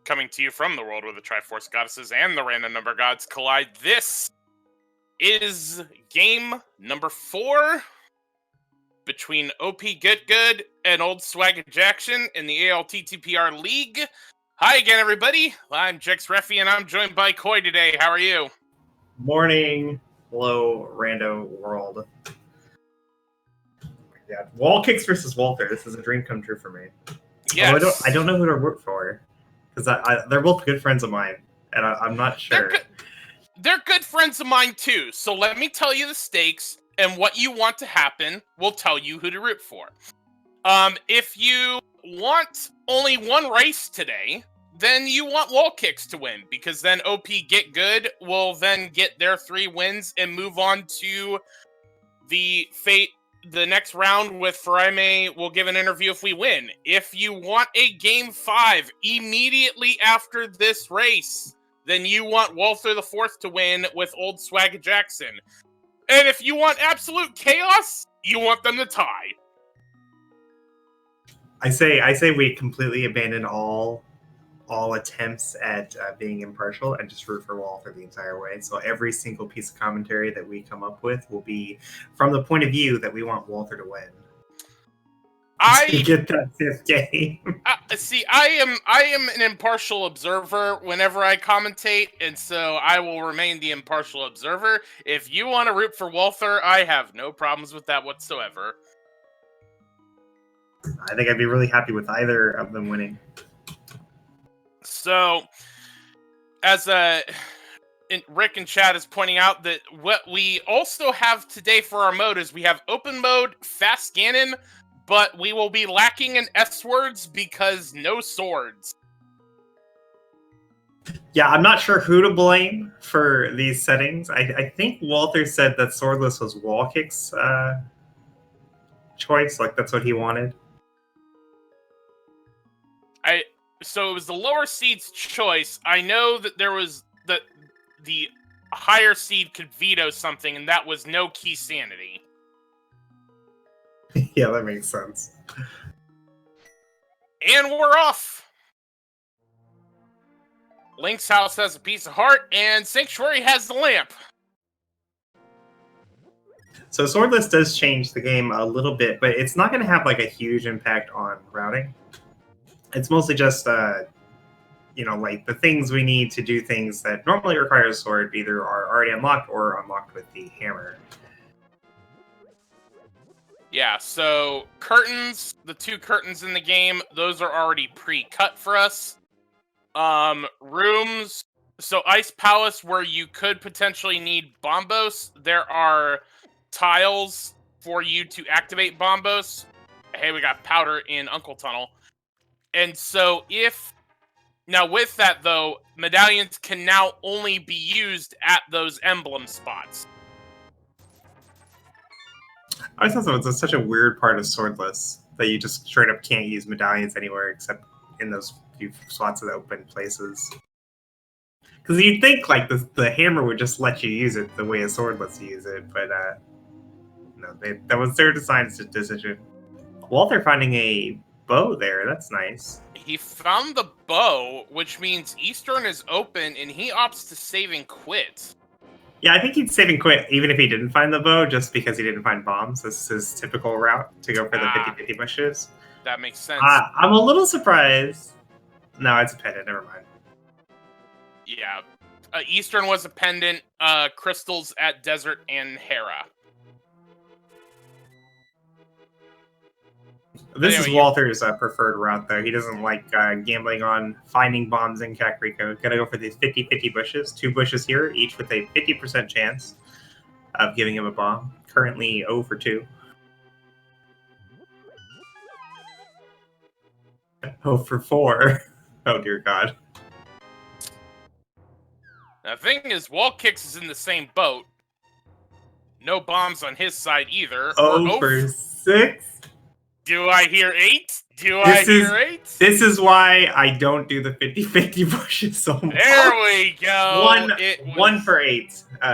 coming to you from the world where the Triforce Goddesses and the Random Number Gods collide. This is game number 4 between OP Get Good and Old Swagga Jackson in the ALTTPR League. Hi again, everybody. I'm Jex Reffi, and I'm joined by Koi today. How are you? Morning. Hello, Rando World. Yeah, WallKicks versus Walther. This is a dream come true for me. Yes. I don't know who to root for because they're both good friends of mine, and I'm not sure. They're good friends of mine too. So let me tell you the stakes and what you want to happen. We'll tell you who to root for. If you want only one race today, then you want WallKicks to win, because then OP Get Good will then get their 3 wins and move on to the next round with Faraime. Will give an interview if we win. If you want a game 5 immediately after this race, then you want Walther the Fourth to win with Old Swagga Jackson. And if you want absolute chaos, you want them to tie. I say we completely abandon all attempts at being impartial and just root for Walther the entire way. So every single piece of commentary that we come up with will be from the point of view that we want Walther to win. To get that 5th game. See, I am an impartial observer whenever I commentate, and so I will remain the impartial observer. If you want to root for Walther, I have no problems with that whatsoever. I think I'd be really happy with either of them winning. So, as Rick in chat is pointing out, that what we also have today for our mode is we have open mode, fast Ganon, but we will be lacking in S-words because no swords. Yeah, I'm not sure who to blame for these settings. I think Walther said that swordless was WallKicks' choice, like that's what he wanted. So it was the lower seed's choice. I know that there was the higher seed could veto something, and that was no key sanity. Yeah, that makes sense. And we're off. Link's house has a piece of heart, and Sanctuary has the lamp. So swordless does change the game a little bit, but it's not going to have like a huge impact on routing. It's mostly just, like the things we need to do things that normally require a sword either are already unlocked or unlocked with the hammer. Yeah, so curtains, the 2 curtains in the game, those are already pre-cut for us. Rooms, so Ice Palace, where you could potentially need Bombos, there are tiles for you to activate Bombos. Hey, we got Powder in Uncle Tunnel. And so now with that though, medallions can now only be used at those emblem spots. I thought that was such a weird part of swordless that you just straight up can't use medallions anywhere except in those few spots of open places. Because you'd think like the hammer would just let you use it the way a sword lets you use it, but no, that was their design's decision. Walther finding a bow there, that's nice. He found the bow, which means Eastern is open, and he opts to save and quit. Yeah, I think he'd save and quit even if he didn't find the bow, just because he didn't find bombs. This is his typical route to go for the 50-50 bushes. That makes sense. I'm a little surprised. No, it's a pendant, never mind. Yeah. Eastern was a pendant, crystals at Desert and Hera. This is Walther's preferred route, though. He doesn't like gambling on finding bombs in Kakariko. Gonna go for these 50-50 bushes. 2 bushes here, each with a 50% chance of giving him a bomb. Currently 0 for 2. 0 for 4. Oh, dear God. The thing is, WallKicks is in the same boat. No bombs on his side either. 0 for 6. Do I hear 8? I hear 8? This is why I don't do the 50-50 bushes so much. There we go. 1 for 8.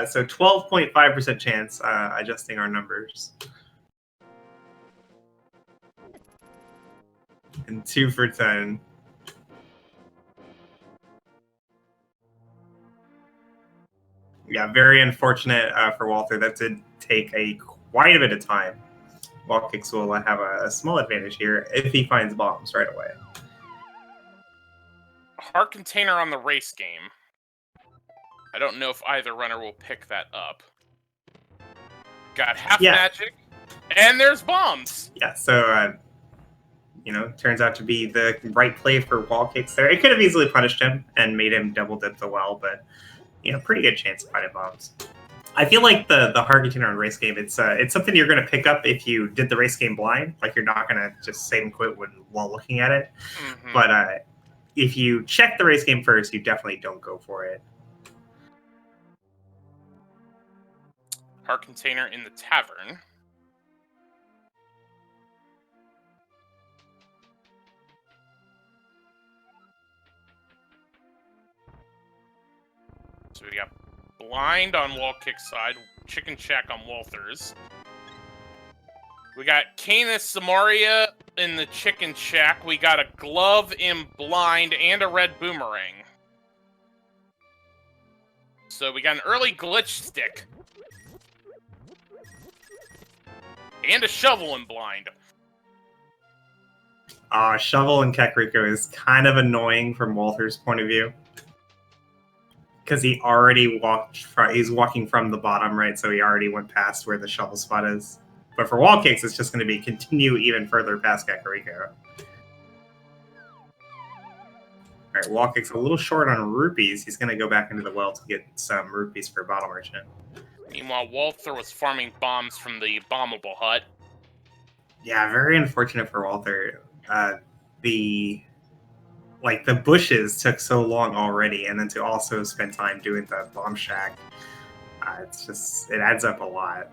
So 12.5% chance, adjusting our numbers. And 2 for 10. Yeah, very unfortunate for Walther. That did take quite a bit of time. WallKicks will have a small advantage here if he finds bombs right away. Heart container on the race game. I don't know if either runner will pick that up. Got half magic, and there's bombs. Yeah, so turns out to be the right play for WallKicks there. It could have easily punished him and made him double dip the well, but pretty good chance of finding bombs. I feel like the heart container on race game, it's something you're going to pick up if you did the race game blind. Like, you're not going to just save and quit while looking at it. Mm-hmm. But if you check the race game first, you definitely don't go for it. Heart container in the tavern. So we got blind on WallKick's side, chicken shack on Walther's. We got Canis Samaria in the chicken shack. We got a glove in blind and a red boomerang. So we got an early glitch stick. And a shovel in blind. Shovel in Kakariko is kind of annoying from Walther's point of view. Because he already he's walking from the bottom, right? So he already went past where the shovel spot is. But for WallKicks, it's just going to be continue even further past Kakariko. Alright, WallKicks a little short on rupees. He's going to go back into the well to get some rupees for Bottle Merchant. Meanwhile, Walther was farming bombs from the bombable hut. Yeah, very unfortunate for Walther. The bushes took so long already, and then to also spend time doing the bomb shack, it adds up a lot.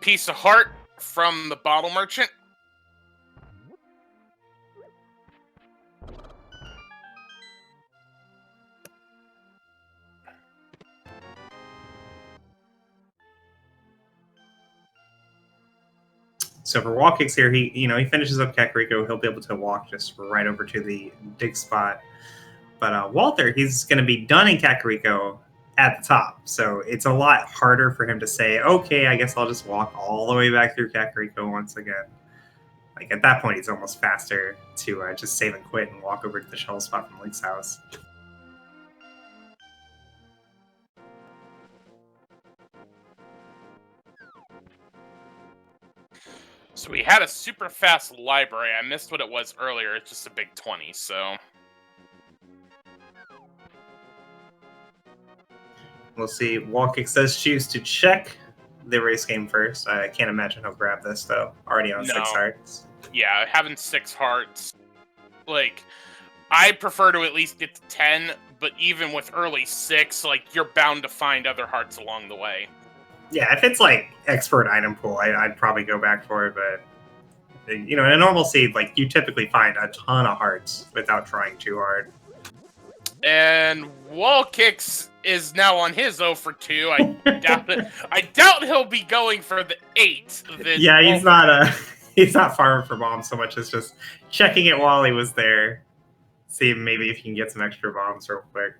Piece of heart from the Bottle Merchant. So for WallKicks here, he finishes up Kakariko. He'll be able to walk just right over to the dig spot. But Walther, he's going to be done in Kakariko at the top. So it's a lot harder for him to say, okay, I guess I'll just walk all the way back through Kakariko once again. Like, at that point, it's almost faster to just save and quit and walk over to the shuttle spot from Link's house. So we had a super fast library. I missed what it was earlier. It's just a big 20, so... We'll see. WallKicks does choose to check the race game first. I can't imagine he'll grab this, though. Already on 6 hearts. Yeah, having 6 hearts. Like, I prefer to at least get to 10, but even with early 6, you're bound to find other hearts along the way. Yeah, if it's expert item pool, I'd probably go back for it, but in a normal seed, you typically find a ton of hearts without trying too hard. And WallKicks is now on his 0 for 2. I doubt it. I doubt he'll be going for the 8. Yeah, he's not farming for bombs so much as just checking it while he was there. See maybe if he can get some extra bombs real quick.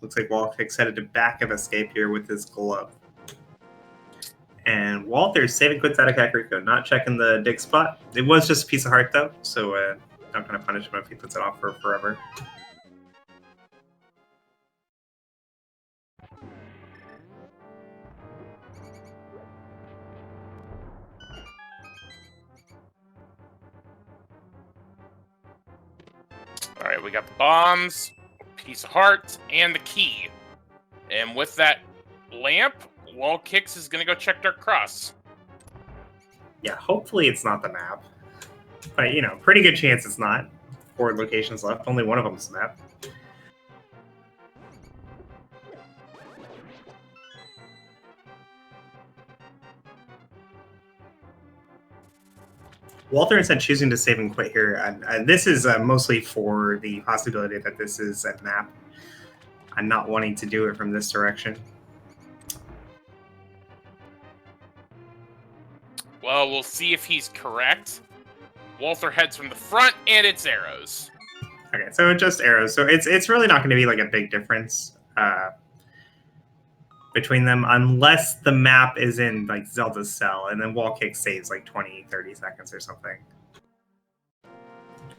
Looks like WallKicks headed to back of escape here with his glove. And Walther's saving quits out of Kakariko, not checking the dig spot. It was just a piece of heart, though, so not going to punish him if he puts it off for forever. Alright, we got the bombs, piece of heart, and the key. And with that lamp, WallKicks is going to go check Dark Cross. Yeah, hopefully it's not the map. But, pretty good chance it's not. 4 locations left. Only one of them's the map. Walther instead choosing to save and quit here. And this is mostly for the possibility that this is a map. I'm not wanting to do it from this direction. We'll see if he's correct. Walther heads from the front, and it's arrows. Okay, so it's just arrows. So it's really not going to be like a big difference between them unless the map is in like Zelda's cell, and then WallKicks saves like 20, 30 seconds or something.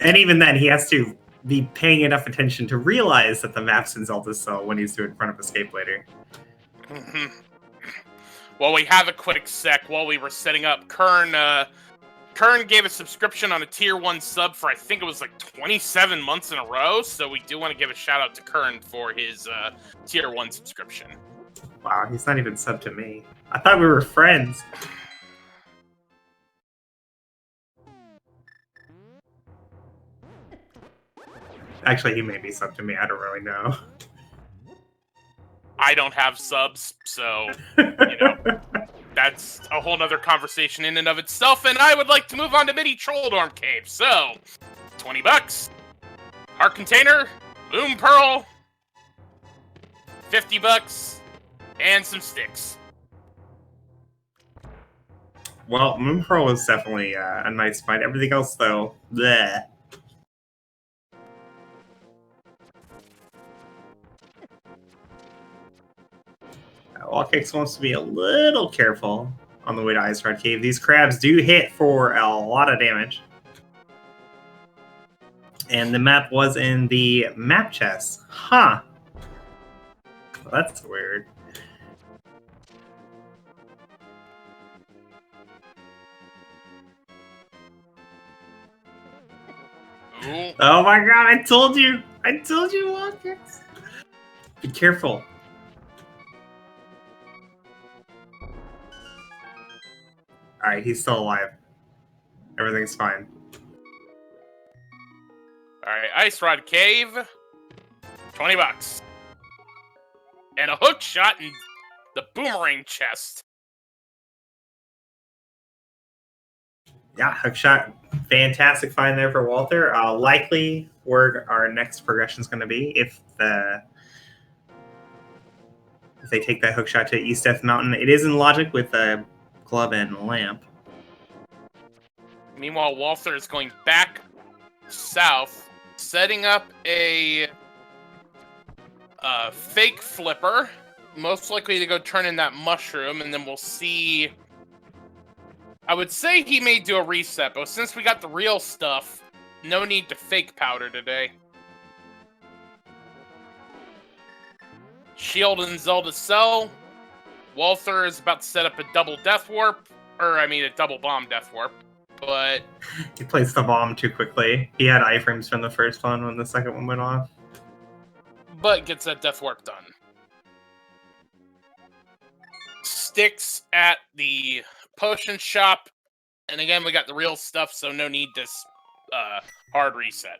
And even then, he has to be paying enough attention to realize that the map's in Zelda's cell when he's doing front of escape later. Well, we have a quick sec while we were setting up. Kern gave a subscription on a tier 1 sub for I think it was like 27 months in a row, so we do want to give a shout out to Kern for his tier 1 subscription. Wow, he's not even subbed to me. I thought we were friends. Actually, he may be subbed to me. I don't really know. I don't have subs, so, you know, that's a whole nother conversation in and of itself, and I would like to move on to Mini Troll Dorm Cave. So, $20. Heart Container, Boom Pearl, $50, and some sticks. Well, Moon Pearl was definitely a nice find. Everything else, though, bleh. WallKicks wants to be a little careful on the way to Ice Rod Cave. These crabs do hit for a lot of damage. And the map was in the map chest. Huh. Well, that's weird. Ooh. Oh my god, I told you! I told you, WallKicks! Be careful. Alright, he's still alive. Everything's fine. Alright, Ice Rod Cave, $20. And a hook shot in the boomerang chest. Yeah, hook shot. Fantastic find there for Walther. Likely where our next progression is going to be if they take that hook shot to East Death Mountain. It is in logic with a glove and lamp. Meanwhile, Walther is going back south, setting up a fake flipper, most likely to go turn in that mushroom, and then we'll see. I would say he may do a reset, but since we got the real stuff, no need to fake powder today. Shield and Zelda cell. Walther is about to set up a double death warp, or I mean a double bomb death warp, but He placed the bomb too quickly. He had iframes from the first one when the second one went off. But gets that death warp done. Sticks at the potion shop, and again we got the real stuff, so no need to hard reset.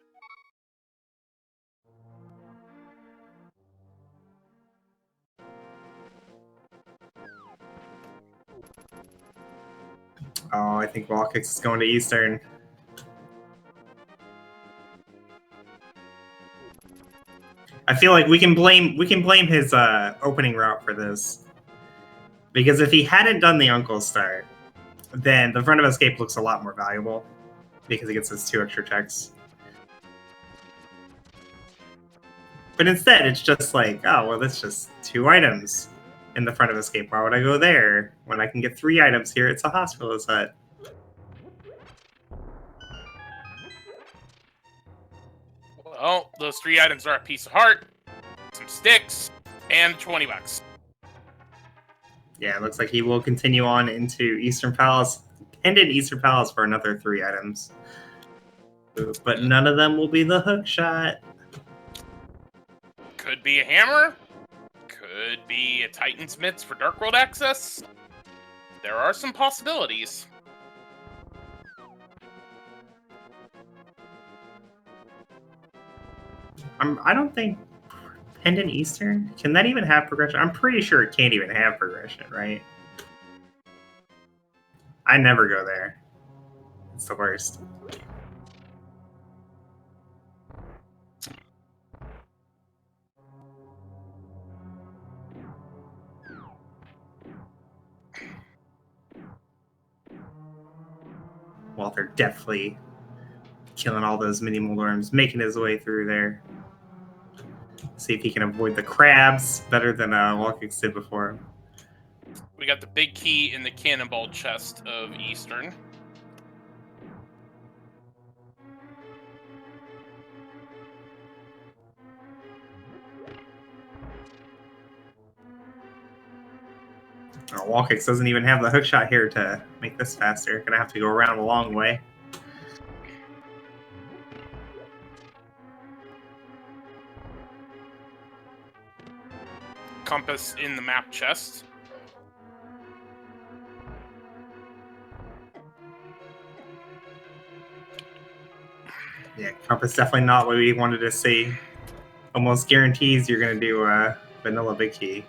Oh, I think WallKicks is going to Eastern. I feel like we can blame his opening route for this. Because if he hadn't done the Uncle Start, then the front of escape looks a lot more valuable. Because he gets his 2 extra checks. But instead, it's just like, oh, well, that's just 2 items in the front of escape. Why would I go there? When I can get 3 items here, it's a hospitalist hut. Well, those 3 items are a piece of heart, some sticks, and $20. Yeah, it looks like he will continue on into Eastern Palace and in Eastern Palace for another 3 items. But none of them will be the hook shot. Could be a hammer. Could be a Titan's Mitts for Dark World access. There are some possibilities. I don't think Pendant Eastern, can that even have progression? I'm pretty sure it can't even have progression, right? I never go there. It's the worst. Walther deftly killing all those mini Moldorms, making his way through there. See if he can avoid the crabs better than WallKicks did before. We got the big key in the cannonball chest of Eastern. WallKicks doesn't even have the hook shot here to make this faster. Gonna have to go around a long way. Compass in the map chest. Yeah, compass definitely not what we wanted to see. Almost guarantees you're gonna do a vanilla big key.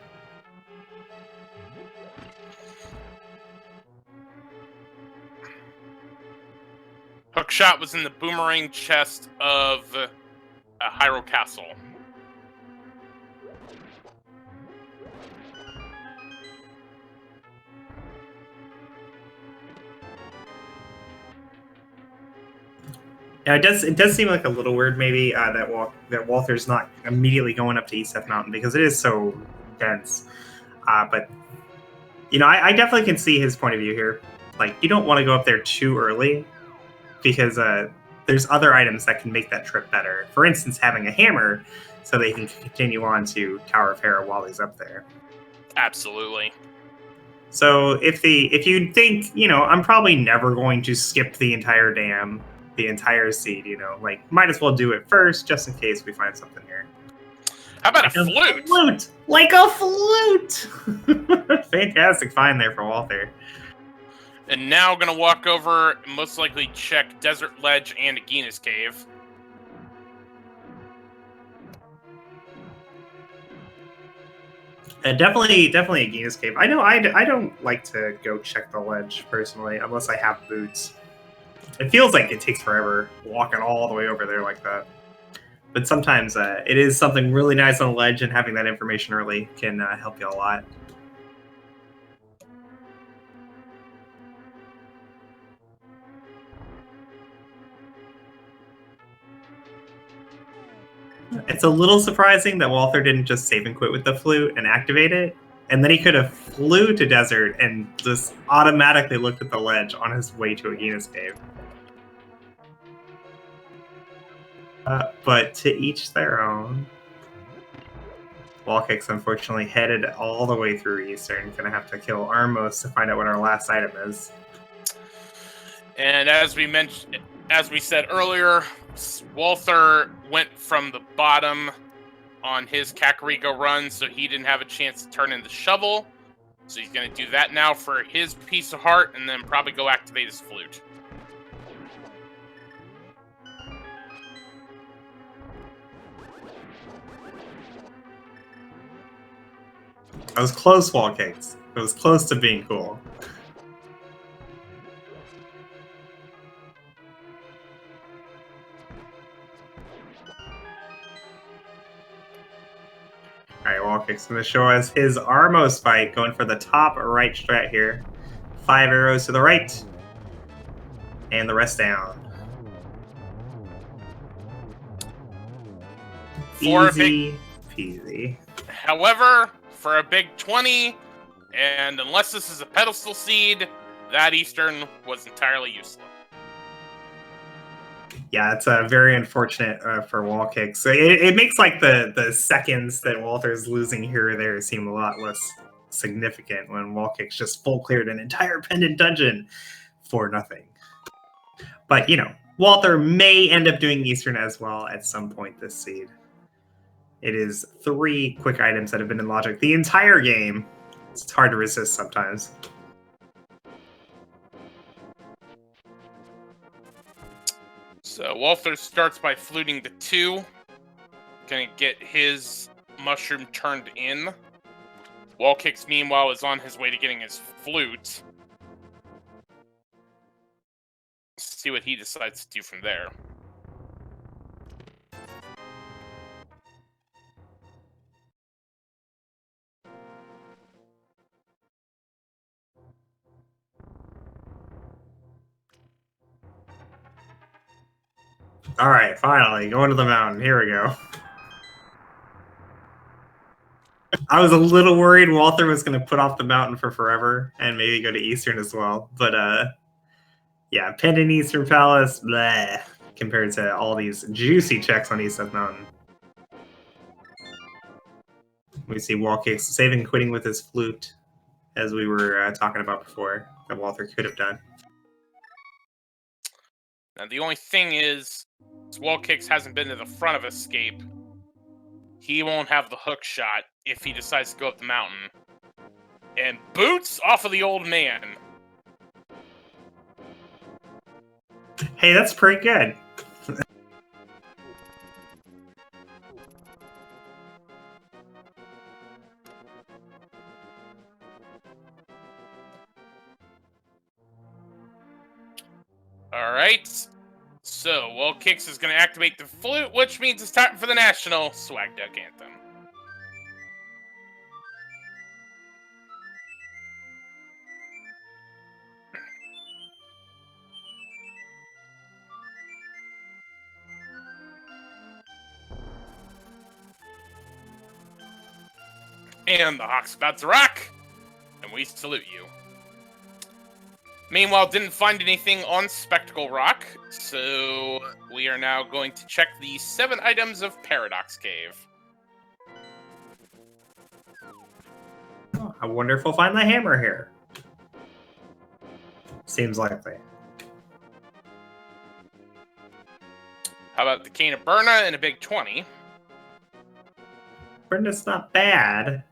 Hookshot was in the boomerang chest of Hyrule Castle. Yeah, it does seem like a little weird maybe that Walther's not immediately going up to East F Mountain because it is so dense. But you know, I definitely can see his point of view here. Like, you don't want to go up there too early because there's other items that can make that trip better. For instance, having a hammer so they can continue on to Tower of Hera while he's up there. Absolutely. So if you think, you know, I'm probably never going to skip the entire dam, the entire seed, you know, like, might as well do it first just in case we find something here. How about like a flute? Like a flute! Fantastic find there for Walther. And now gonna walk over, most likely check Desert Ledge and Agina's Cave. Definitely Agina's Cave. I know I don't like to go check the ledge personally unless I have boots. It feels like it takes forever walking all the way over there like that. But sometimes it is something really nice on the ledge, and having that information early can help you a lot. It's a little surprising that Walther didn't just save and quit with the flute and activate it, and then he could have flew to Desert and just automatically looked at the ledge on his way to Agina's Cave. But to each their own. WallKicks unfortunately headed all the way through Eastern. Gonna have to kill Armos to find out what our last item is. And as we said earlier, Walther went from the bottom on his Kakariko run, so he didn't have a chance to turn in the shovel. So he's going to do that now for his piece of heart, and then probably go activate his flute. It was close, WallKicks. It was close to being cool. Alright, WallKicks going to show us his Armos fight, going for the top right strat here. 5 arrows to the right, and the rest down. Easy peasy. However, for a big 20, and unless this is a pedestal seed, that Eastern was entirely useless. Yeah, it's very unfortunate for WallKicks. So it makes like the seconds that Walther's losing here or there seem a lot less significant when WallKicks just full cleared an entire pendant dungeon for nothing. But, you know, Walther may end up doing Eastern as well at some point this seed. It is 3 quick items that have been in logic the entire game. It's hard to resist sometimes. So Walther starts by fluting the 2. Gonna get his mushroom turned in. WallKicks, meanwhile, is on his way to getting his flute. Let's see what he decides to do from there. All right, finally going to the mountain. Here we go. I was a little worried Walther was going to put off the mountain for forever and maybe go to Eastern as well, but yeah, Pendant Eastern Palace, bleh, compared to all these juicy checks on East Seth Mountain. We see WallKicks saving quitting with his flute, as we were talking about before, that Walther could have done. Now, the only thing is, WallKicks hasn't been to the front of Escape. He won't have the hook shot if he decides to go up the mountain. And boots off of the old man. Hey, that's pretty good. Alright. So, WallKicks is going to activate the flute, which means it's time for the national Swag Duck Anthem. And the Hawk's about to rock, and we salute you. Meanwhile, didn't find anything on Spectacle Rock, so we are now going to check the 7 items of Paradox Cave. I wonder if we'll find the hammer here. Seems likely. How about the Cane of Burna and a big 20? Brenda's not bad.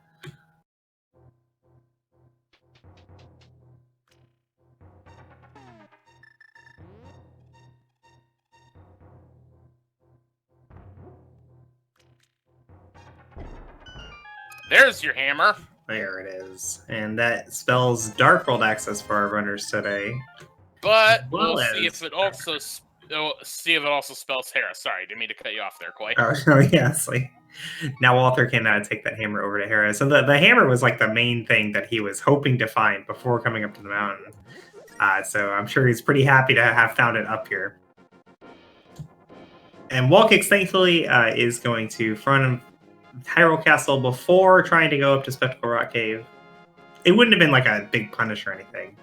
There's your hammer. There it is. And that spells Dark World access for our runners today. But Well, we'll see if it also spells Hera. Sorry, didn't mean to cut you off there, Coy. Oh, yes. Like, now Walther can take that hammer over to Hera. So the hammer was like the main thing that he was hoping to find before coming up to the mountain. So I'm sure he's pretty happy to have found it up here. And WallKicks, thankfully, is going to front Hyrule Castle before trying to go up to Spectacle Rock Cave. It wouldn't have been like a big punish or anything.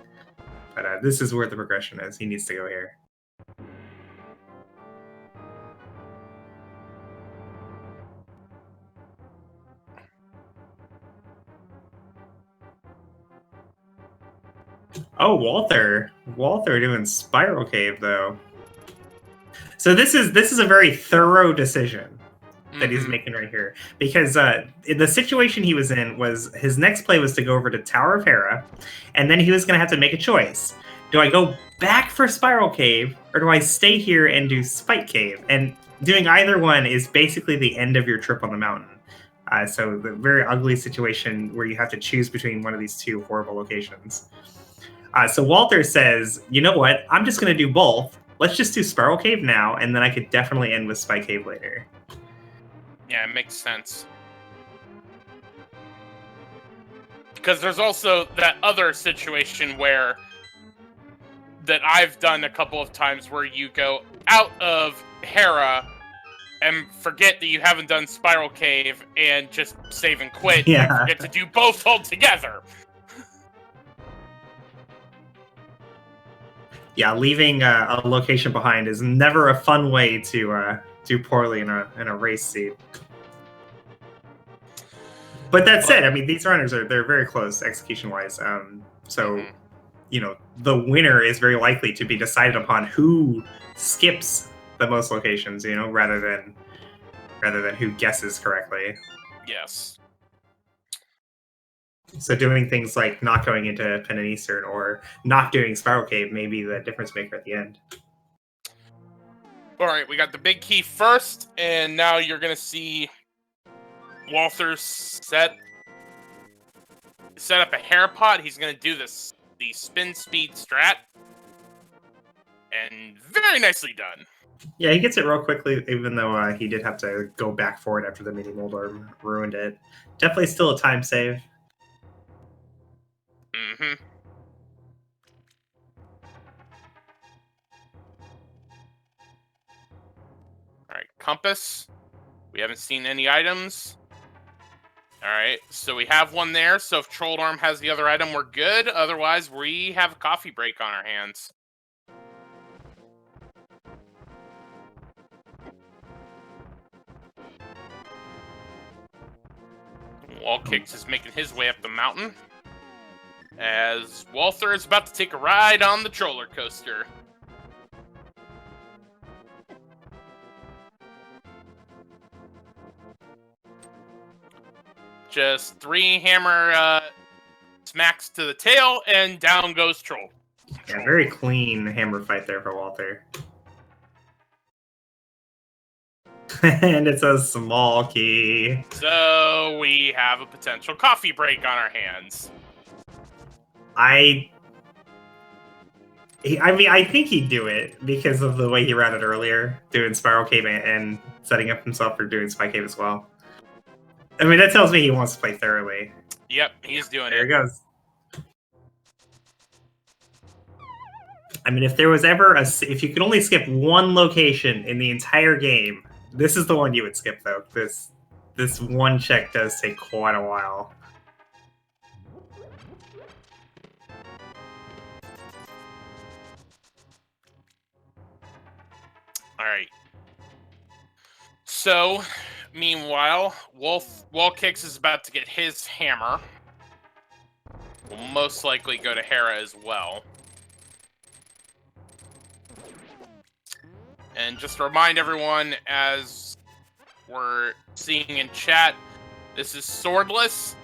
But this is where the progression is. He needs to go here. Oh, Walther doing Spiral Cave though. So this is a very thorough decision that he's making right here, because the situation he was in was his next play was to go over to Tower of Hera, and then he was going to have to make a choice. Do I go back for Spiral Cave, or do I stay here and do Spike Cave? And doing either one is basically the end of your trip on the mountain. So the very ugly situation where you have to choose between one of these two horrible locations. So Walther says, you know what? I'm just going to do both. Let's just do Spiral Cave now, and then I could definitely end with Spike Cave later. Yeah, it makes sense. Because there's also that other situation where that I've done a couple of times where you go out of Hera and forget that you haven't done Spiral Cave and just save and quit and forget to do both altogether. Yeah, leaving a location behind is never a fun way to do poorly in a race seat. But that said, I mean, these runners they're very close execution-wise. So, you know, the winner is very likely to be decided upon who skips the most locations, you know, rather than who guesses correctly. Yes. So doing things like not going into Pendant Eastern or not doing Spiral Cave may be the difference maker at the end. All right, we got the big key first, and now you're going to see Walther set up a hair pot. He's going to do the spin speed strat, and very nicely done. Yeah, he gets it real quickly, even though he did have to go back for it after the mini Moldorm ruined it. Definitely still a time save. compass. We haven't seen any items. Alright, so we have one there, so if Trolldorm has the other item, we're good. Otherwise, we have a coffee break on our hands. WallKicks is making his way up the mountain, as Walther is about to take a ride on the roller coaster. Just 3 hammer smacks to the tail, and down goes Troll. Yeah, very clean hammer fight there for Walther. And it's a small key. So we have a potential coffee break on our hands. I mean, I think he'd do it because of the way he ran it earlier, doing Spiral Cave and setting up himself for doing Spy Cave as well. I mean, that tells me he wants to play thoroughly. Yep, he's doing There it. he goes. I mean, if there was ever if you could only skip one location in the entire game, this is the one you would skip, though. This one check does take quite a while. Alright. So, meanwhile, WallKicks is about to get his hammer. Will most likely go to Hera as well. And just to remind everyone, as we're seeing in chat, this is swordless.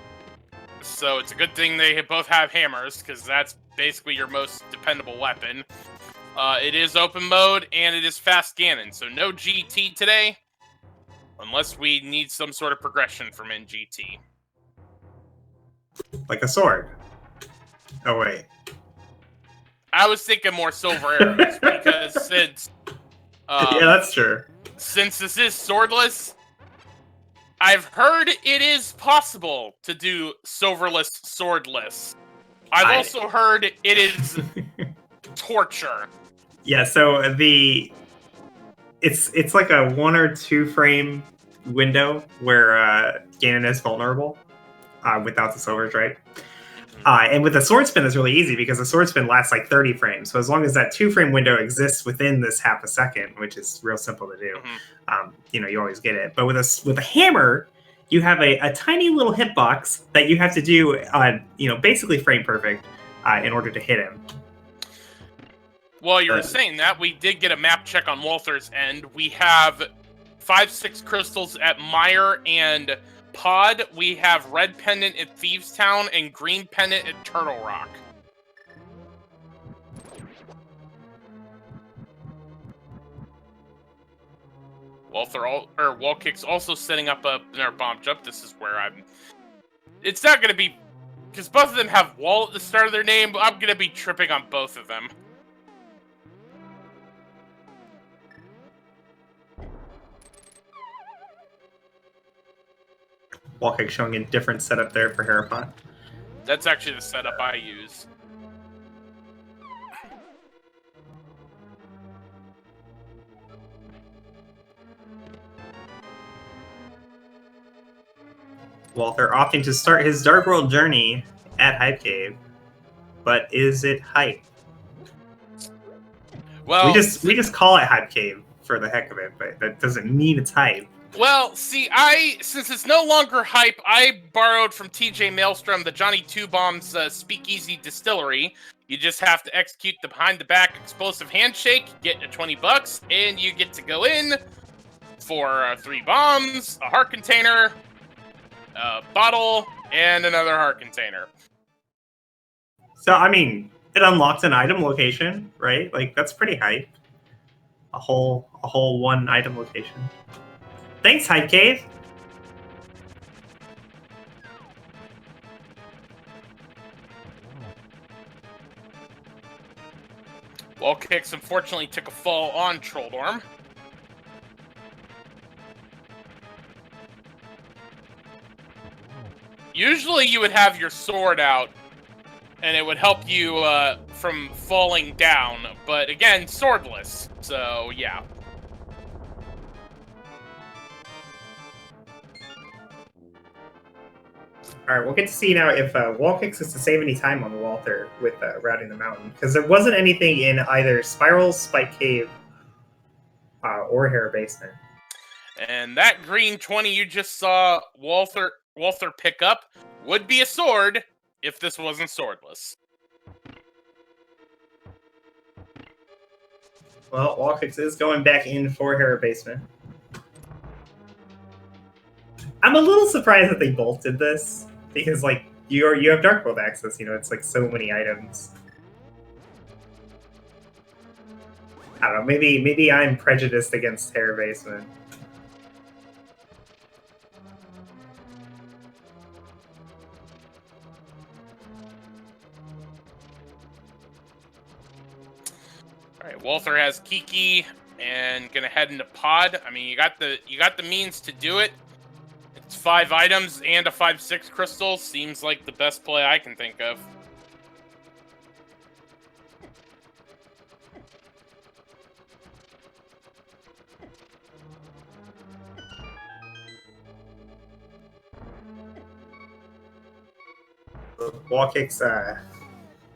So it's a good thing they both have hammers, because that's basically your most dependable weapon. It is open mode, and it is fast Ganon, so no GT today, unless we need some sort of progression from NGT. Like a sword. Oh, wait. I was thinking more silver arrows, because since... yeah, that's true. Since this is swordless, I've heard it is possible to do silverless swordless. I've also heard it is torture. Yeah, so it's like a 1 or 2 frame window where Ganon is vulnerable without the silvers, right? And with the sword spin, it's really easy because the sword spin lasts like 30 frames. So as long as that 2-frame window exists within this half a second, which is real simple to do, you always get it. But with a hammer, you have a tiny little hitbox that you have to do, basically frame perfect in order to hit him. Well, you were saying that, we did get a map check on Walther's end. We have 5-6 crystals at Mire and Pod. We have red pendant at Thieves Town and green pendant at Turtle Rock. WallKicks also setting up another bomb jump. This is where it's not going to be, because both of them have Wall at the start of their name, but I'm going to be tripping on both of them. WallKicks showing a different setup there for Herapot. That's actually the setup I use. Walther opting to start his Dark World journey at Hype Cave. But is it hype? Well, we just call it Hype Cave for the heck of it, but that doesn't mean it's hype. Well, see, since it's no longer hype, I borrowed from TJ Maelstrom the Johnny Two Bombs Speakeasy Distillery. You just have to execute the behind-the-back explosive handshake, get $20, and you get to go in for 3 bombs, a heart container, a bottle, and another heart container. So, I mean, it unlocks an item location, right? Like, that's pretty hype. A whole 1 item location. Thanks, Hype Cave. WallKicks unfortunately took a fall on Trolldorm. Usually you would have your sword out, and it would help you from falling down, but again, swordless, so yeah. All right, we'll get to see now if WallKicks is to save any time on Walther with routing the mountain, because there wasn't anything in either Spiral, Spike Cave, or Hera Basement. And that green 20 you just saw Walther pick up would be a sword if this wasn't swordless. Well, WallKicks is going back in for Hera Basement. I'm a little surprised that they both did this, because like you have Dark World access, it's like so many items. I don't know, maybe I'm prejudiced against Hera Basement. Alright, Walther has Kiki and gonna head into pod. I mean, you got the means to do it. It's 5 items and a 5/6 crystal. Seems like the best play I can think of. WallKicks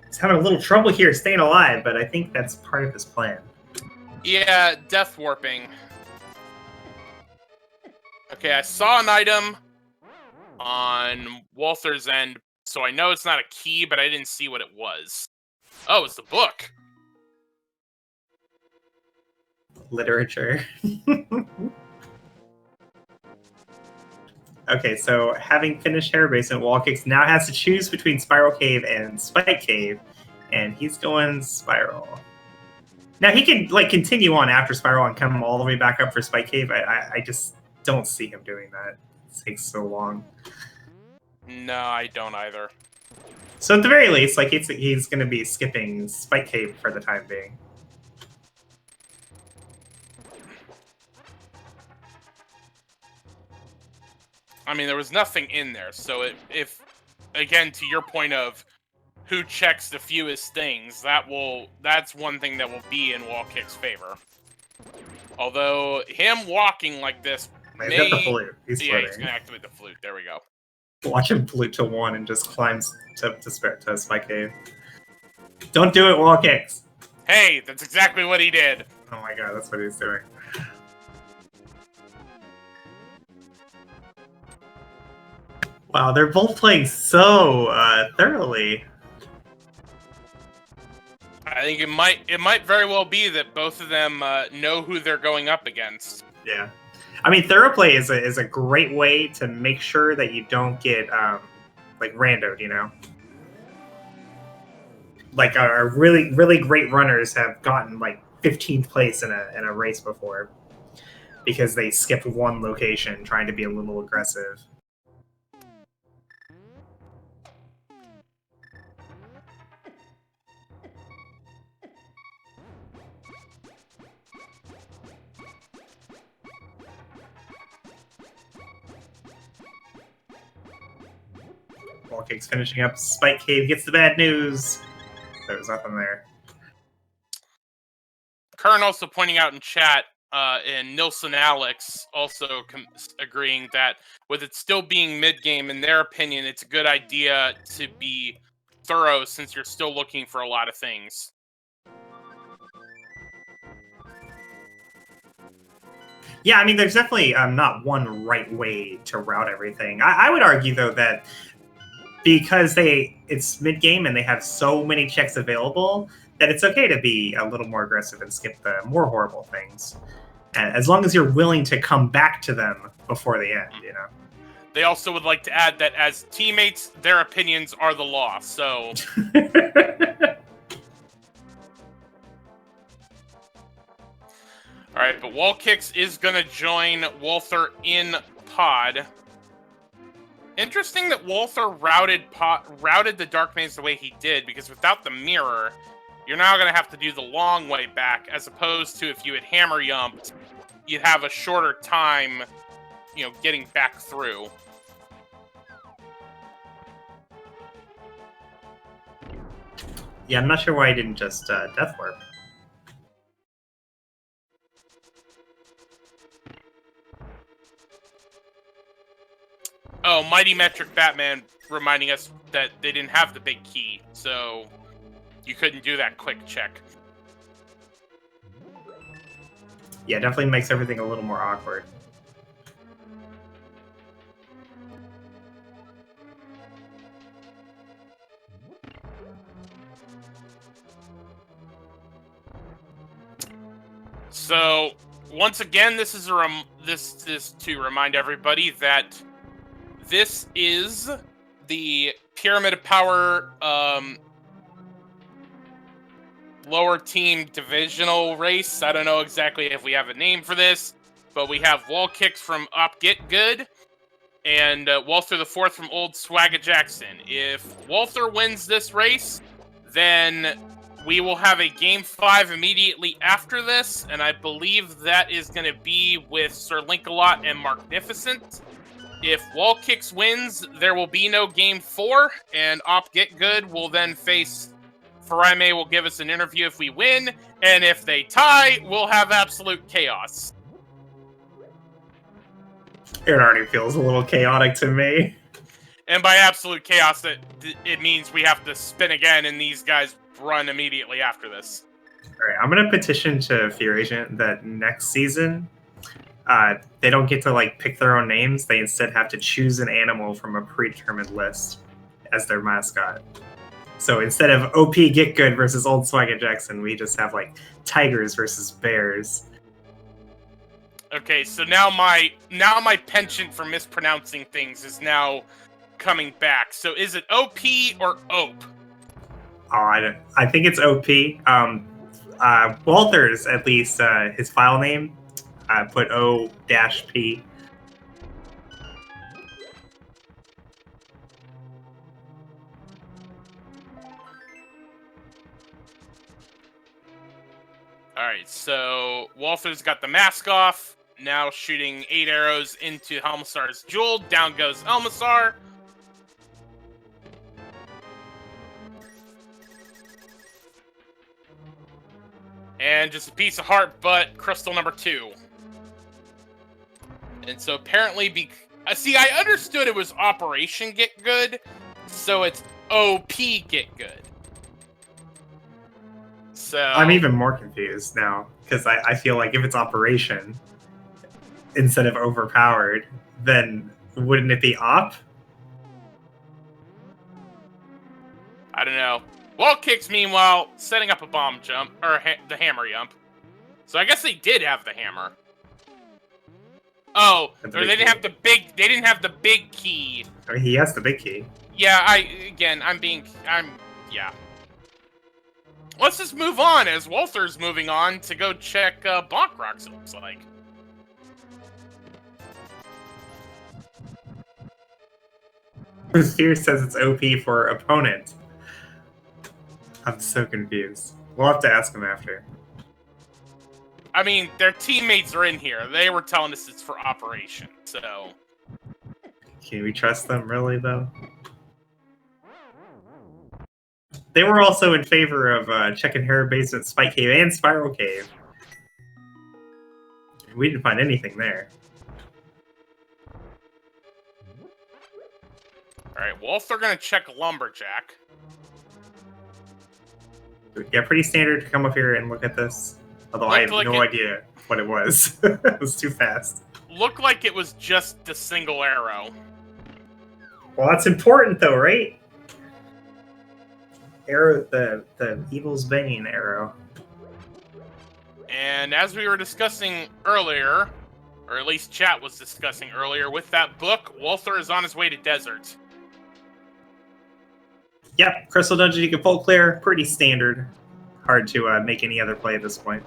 is having a little trouble here staying alive, but I think that's part of his plan. Yeah, death warping. Okay, I saw an item on Walther's end, so I know it's not a key, but I didn't see what it was. Oh, it's the book. Literature. Okay, so having finished Hera Basement, WallKicks now has to choose between Spiral Cave and Spike Cave, and he's going Spiral. Now he can continue on after Spiral and come all the way back up for Spike Cave. I just don't see him doing that. It takes so long. No, I don't either. So at the very least, he's going to be skipping Spike Cave for the time being. I mean, there was nothing in there, so if again, to your point of who checks the fewest things, that's one thing that will be in WallKick's favor. Although him walking like this, He's got the flute. He's gonna activate the flute. There we go. Watch him flute to 1 and just climbs to Spike Cave. Don't do it, WallKicks. Hey, that's exactly what he did. Oh my god, that's what he's doing. Wow, they're both playing so thoroughly. I think it might very well be that both of them know who they're going up against. Yeah, I mean, thorough play is a great way to make sure that you don't get randoed. Like our really great runners have gotten 15th place in a race before because they skipped one location trying to be a little aggressive. WallKicks finishing up. Spike Cave gets the bad news. There was nothing there. Kern also pointing out in chat, and Nilsson Alex also agreeing that with it still being mid-game, in their opinion, it's a good idea to be thorough since you're still looking for a lot of things. Yeah, I mean, there's definitely not one right way to route everything. I would argue, though, that because it's mid-game and they have so many checks available, that it's okay to be a little more aggressive and skip the more horrible things. As long as you're willing to come back to them before the end, They also would like to add that as teammates, their opinions are the law, so... Alright, but WallKicks is going to join Walther in pod. Interesting that Walther routed the Dark Maze the way he did, because without the mirror, you're now going to have to do the long way back, as opposed to if you had hammer yumped, you'd have a shorter time, getting back through. Yeah, I'm not sure why he didn't just Death Warp. Oh, Mighty Metric Batman reminding us that they didn't have the big key, so you couldn't do that quick check. Yeah, definitely makes everything a little more awkward. So once again, this is this to remind everybody that this is the Pyramid of Power lower team divisional race. I don't know exactly if we have a name for this, but we have WallKicks from Up Get Good and Walther the Fourth from Old Swagga Jackson. If Walther wins this race, then we will have a Game 5 immediately after this, and I believe that is going to be with Sir Linkalot and Magnificent. If WallKicks wins, there will be no Game 4, and Op Get Good will then face Faraime will give us an interview if we win, and if they tie, we'll have absolute chaos. It already feels a little chaotic to me. And by absolute chaos, it means we have to spin again, and these guys run immediately after this. All right, I'm gonna petition to Fear Agent that next season, they don't get to like pick their own names. They instead have to choose an animal from a predetermined list as their mascot. So instead of OP Get Good versus Old Swagga Jackson, we just have like tigers versus bears. Okay, so now my penchant for mispronouncing things is now coming back. So is it OP or OPE? Oh, I think it's OP. Walther's, at least, his file name, put O-P. Alright, so Walther's got the mask off, now shooting 8 arrows into Helmasar's jewel. Down goes Helmasar. And just a piece of heart, but crystal number 2. And so apparently, see, I understood it was Operation Get Good, so it's OP Get Good. So I'm even more confused now, because I feel like if it's Operation instead of Overpowered, then wouldn't it be Op? I don't know. WallKicks, meanwhile, setting up a bomb jump, or the hammer jump. So I guess they did have the hammer. Oh, or they didn't have the big. They didn't have the big key. I mean, he has the big key. Yeah, yeah. Let's just move on, as Walther's moving on to go check Bonk Rocks, it looks like. Fear says it's OP for opponent. I'm so confused. We'll have to ask him after. I mean, their teammates are in here. They were telling us it's for Operation, so... Can we trust them, really, though? They were also in favor of checking Hera Basement, Spike Cave, and Spiral Cave. We didn't find anything there. Alright, well, if they're gonna check Lumberjack... Yeah, pretty standard to come up here and look at this. Although I have no idea what it was. It was too fast. Looked like it was just the single arrow. Well, that's important, though, right? Arrow, the Evil's Bane arrow. And as we were discussing earlier, or at least chat was discussing earlier, with that book, Walther is on his way to Desert. Yep, Crystal Dungeon you can full clear. Pretty standard. Hard to make any other play at this point.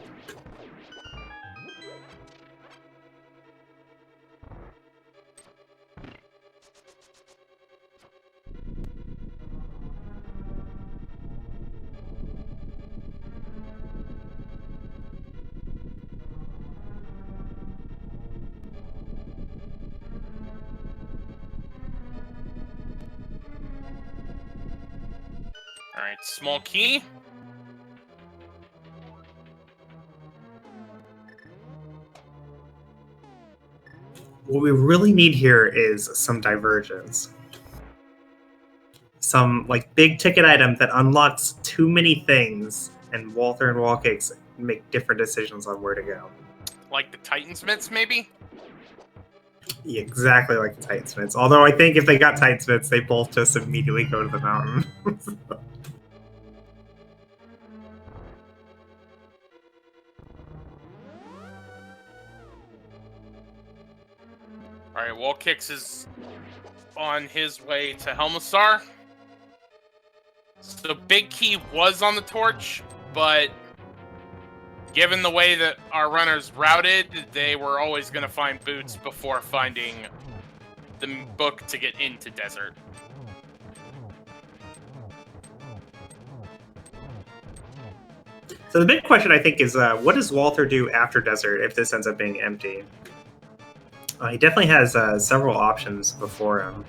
Alright, small key. What we really need here is some divergence. Some like big ticket item that unlocks too many things, and Walther and WallKicks make different decisions on where to go. Like the Titansmiths, maybe? Yeah, exactly like the Titansmiths. Although I think if they got Titansmiths, they both just immediately go to the mountain. Alright, WallKicks is on his way to Helmasar. So Big Key was on the torch, but given the way that our runners routed, they were always going to find Boots before finding the book to get into Desert. So the big question, I think, is what does Walther do after Desert if this ends up being empty? He definitely has several options before him.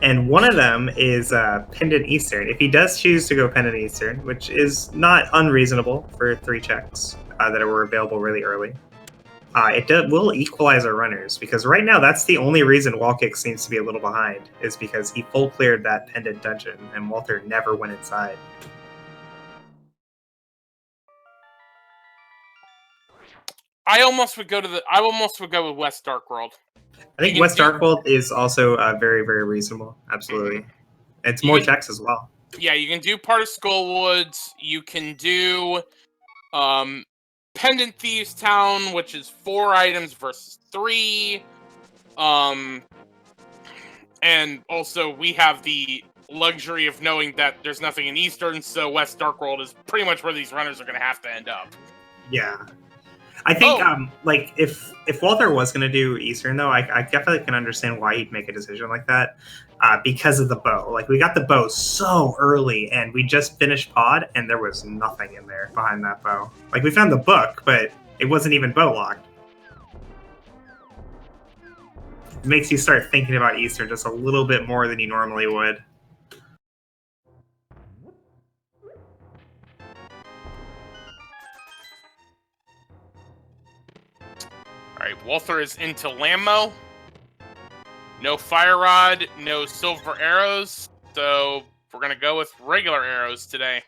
And one of them is Pendant Eastern. If he does choose to go Pendant Eastern, which is not unreasonable for 3 checks that were available really early, will equalize our runners, because right now that's the only reason WallKicks seems to be a little behind, is because he full cleared that Pendant dungeon and Walther never went inside. I almost would go with West Dark World. I think West Dark World is also very, very reasonable. Absolutely. Mm-hmm. It's more checks as well. Yeah, you can do part of Skullwoods. You can do Pendant Thieves Town, which is 4 items versus 3. And also we have the luxury of knowing that there's nothing in Eastern, so West Dark World is pretty much where these runners are going to have to end up. Yeah. I think, like, if Walther was going to do Eastern, though, I definitely can understand why he'd make a decision like that, because of the bow. Like, we got the bow so early, and we just finished pod, and there was nothing in there behind that bow. Like, we found the book, but it wasn't even bow locked. It makes you start thinking about Eastern just a little bit more than you normally would. Alright, Walther is into Lammo. No Fire Rod, no Silver Arrows, so we're going to go with regular arrows today.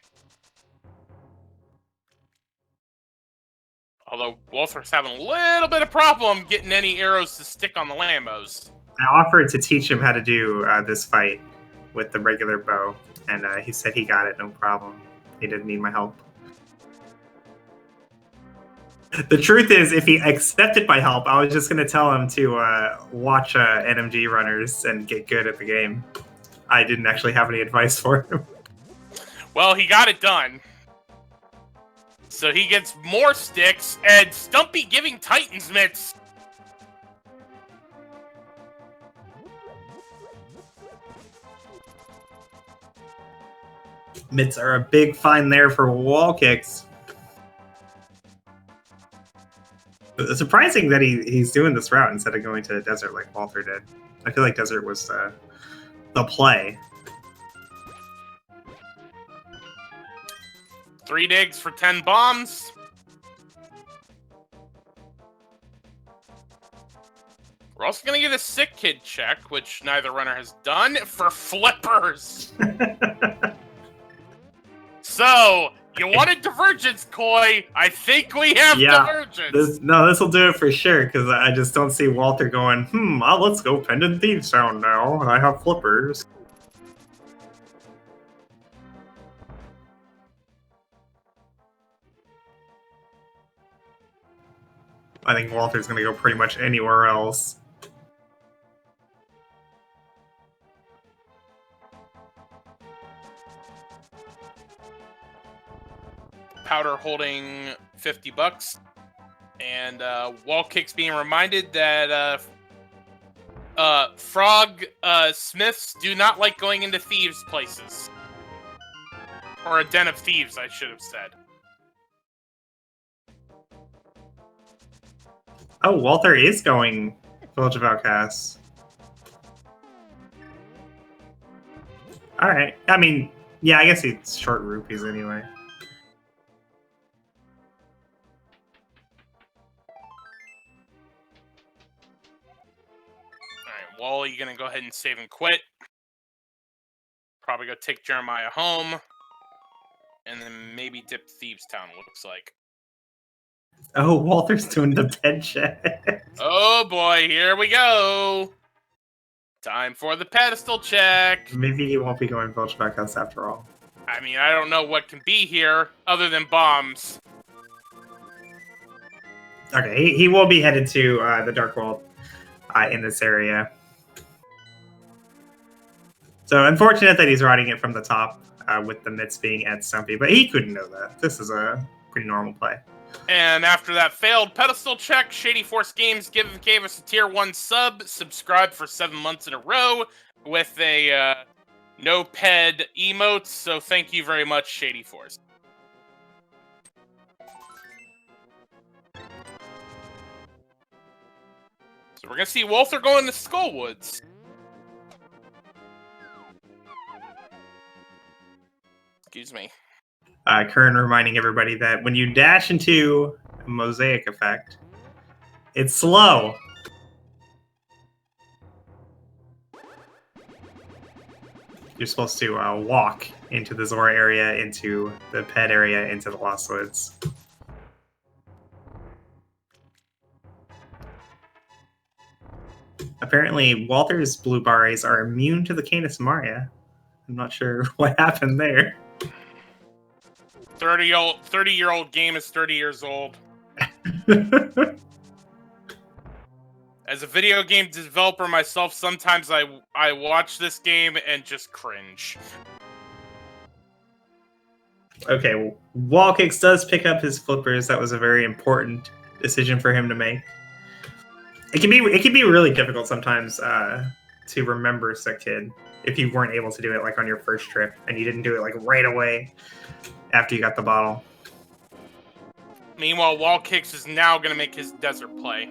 Although Walther's having a little bit of problem getting any arrows to stick on the Lammos. I offered to teach him how to do this fight with the regular bow, and he said he got it, no problem. He didn't need my help. The truth is, if he accepted my help, I was just going to tell him to watch NMG runners and get good at the game. I didn't actually have any advice for him. Well, he got it done. So he gets more sticks, and Stumpy giving Titans mitts. Mitts are a big find there for WallKicks. It's surprising that he's doing this route instead of going to the Desert like Walther did. I feel like Desert was the play. 3 digs for 10 bombs. We're also going to get a Sick Kid check, which neither runner has done, for flippers. So, you wanted Divergence, Koi. I think we have Divergence. This will do it for sure, because I just don't see Walther going, let's go Pendant Thieves Town now. I have flippers. I think Walter's going to go pretty much anywhere else. Powder holding $50, and WallKicks being reminded that frog smiths do not like going into thieves' places, or a den of thieves, I should have said. Oh, Walther is going Village of Outcasts. All right. I mean, yeah, I guess it's short rupees anyway. probably going to go ahead and save and quit. Probably go take Jeremiah home. And then maybe dip Thieves Town, looks like. Oh, Walter's doing the ped check. Oh boy, here we go. Time for the pedestal check. Maybe he won't be going Vulture Backhouse after all. I mean, I don't know what can be here other than bombs. Okay, he will be headed to the Dark World in this area. So unfortunate that he's riding it from the top with the mitts being at Stumpy, but he couldn't know that. This is a pretty normal play. And after that failed pedestal check, Shady Force Games gave us a tier 1 sub, subscribed for 7 months in a row with a no ped emote, so thank you very much, Shady Force. So we're gonna see Walther going to Skullwoods. Excuse me. Kern reminding everybody that when you dash into a mosaic effect, it's slow. You're supposed to walk into the Zora area, into the pet area, into the Lost Woods. Apparently, Walter's blue bars are immune to the Canis Maria. I'm not sure what happened there. 30-year-old game is 30 years old. As a video game developer myself, sometimes I watch this game and just cringe. Okay, WallKicks does pick up his flippers. That was a very important decision for him to make. It can be really difficult sometimes to remember Sick Kid if you weren't able to do it like on your first trip and you didn't do it like right away after you got the bottle. Meanwhile, WallKicks is now going to make his desert play.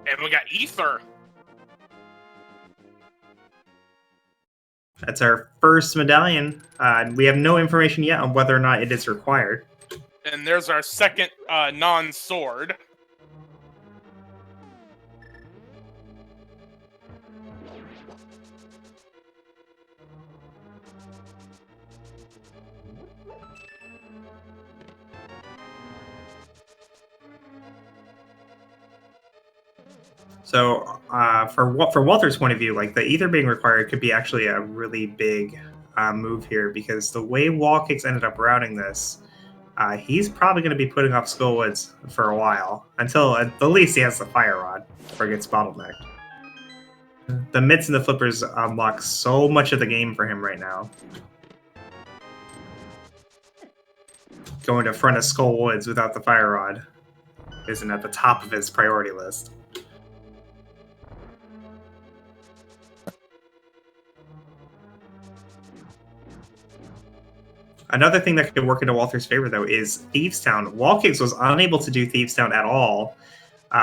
And we got Ether. That's our first medallion. We have no information yet on whether or not it is required. And there's our second non-sword. So for Walter's point of view, like the ether being required could be actually a really big move here because the way WallKicks ended up routing this, he's probably going to be putting off Skullwoods for a while until at the least he has the Fire Rod or gets bottlenecked. The mitts and the flippers unlock so much of the game for him right now. Going to front of Skullwoods without the Fire Rod isn't at the top of his priority list. Another thing that could work into Walter's favor, though, is Thieves Town. WallKicks was unable to do Thieves Town at all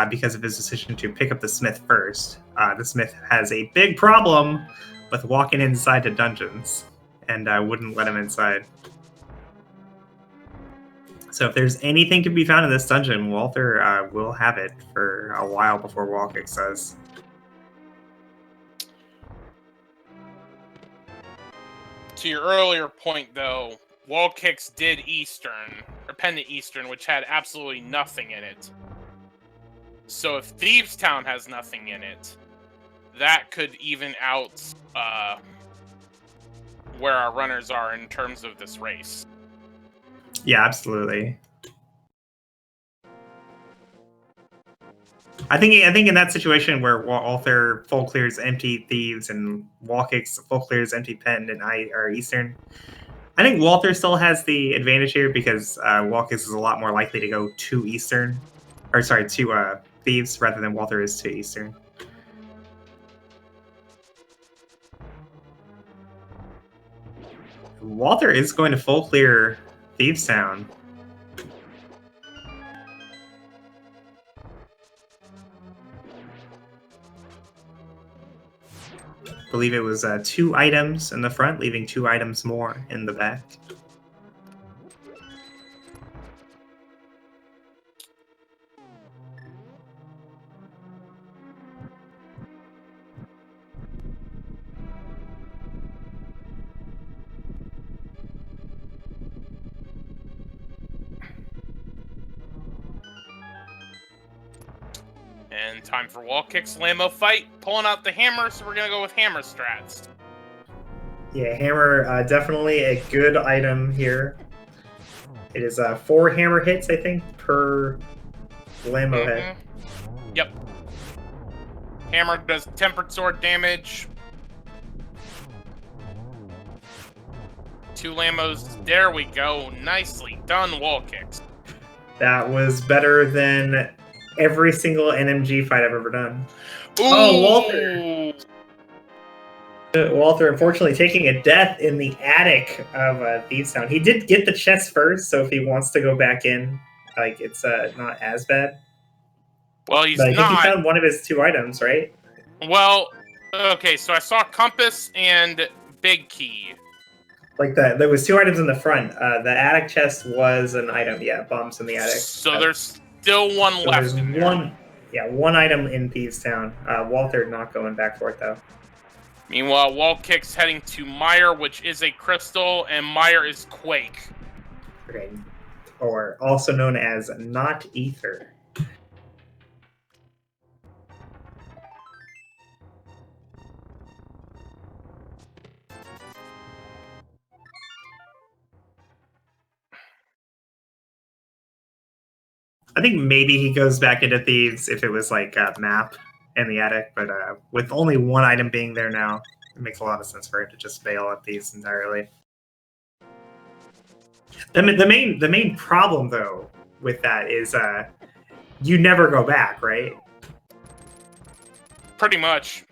because of his decision to pick up the Smith first. The Smith has a big problem with walking inside to dungeons and wouldn't let him inside. So if there's anything to be found in this dungeon, Walther will have it for a while before WallKicks does. To your earlier point, though, WallKicks did Eastern, or Pendant Eastern, which had absolutely nothing in it. So if Thieves Town has nothing in it, that could even out where our runners are in terms of this race. Yeah, absolutely. I think in that situation where Walther full clears empty Thieves and WallKicks full clears empty Pen and are Eastern, I think Walther still has the advantage here because WallKicks is a lot more likely to go to Eastern, or sorry, to Thieves rather than Walther is to Eastern. Walther is going to full clear Thieves Town. I believe it was 2 items in the front, leaving 2 items more in the back. And time for WallKicks Lambo fight. Pulling out the hammer, so we're gonna go with hammer strats. Yeah, hammer, definitely a good item here. It is 4 hammer hits, I think, per Lambo head. Yep. Hammer does tempered sword damage. 2 Lambos. There we go. Nicely done, WallKicks. That was better than every single NMG fight I've ever done. Ooh. Oh, Walther! Walther, unfortunately, taking a death in the attic of Thieves Town. He did get the chest first, so if he wants to go back in, like, it's not as bad. Well, he's but I not. think he found one of his 2 items, right? Well, okay, so I saw compass and big key. Like there was 2 items in the front. The attic chest was an item. Yeah, bombs in the attic. So there's still one left. There's in there. one item in Thieves Town. Walther not going back for it though. Meanwhile, WallKicks heading to Meyer, which is a crystal, and Meyer is Quake. Okay, or also known as not ether. I think maybe he goes back into Thieves if it was like a map in the attic, but with only 1 item being there now, it makes a lot of sense for him to just bail on Thieves entirely. The main problem though with that is you never go back, right? Pretty much.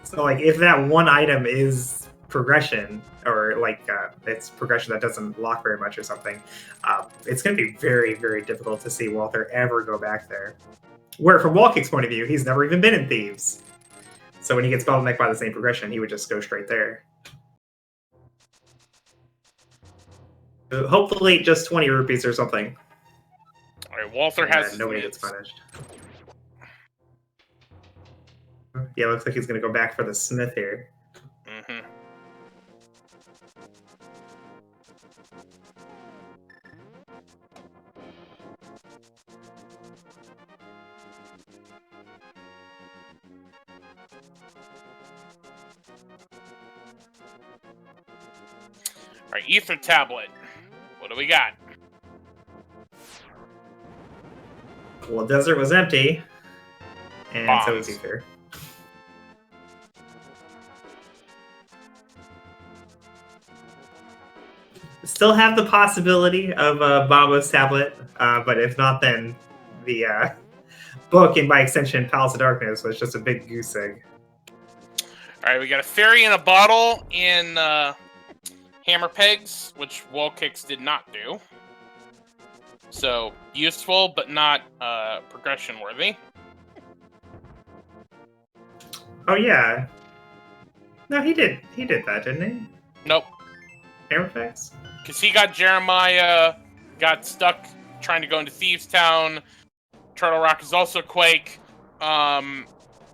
So like if that 1 item is progression, or like it's progression that doesn't lock very much or something, it's going to be very, very difficult to see Walther ever go back there. Where from WallKicks' point of view, he's never even been in Thieves. So when he gets bottlenecked by the same progression, he would just go straight there. Hopefully just 20 rupees or something. Alright, Walther has nobody gets punished. Yeah, looks like he's going to go back for the smith here. Mm-hmm. Alright, ether tablet. What do we got? Well, desert was empty, and Bombs. so was ether. Still have the possibility of Baba's tablet, but if not, then the book, and by extension, Palace of Darkness, was just a big goose egg. Alright, we got a fairy in a bottle in hammer pegs, which WallKicks did not do. So, useful, but not progression worthy. Oh yeah. No, he did that, didn't he? Nope. Hammer pegs? Because he got Jeremiah, got stuck trying to go into Thieves Town. Turtle Rock is also Quake.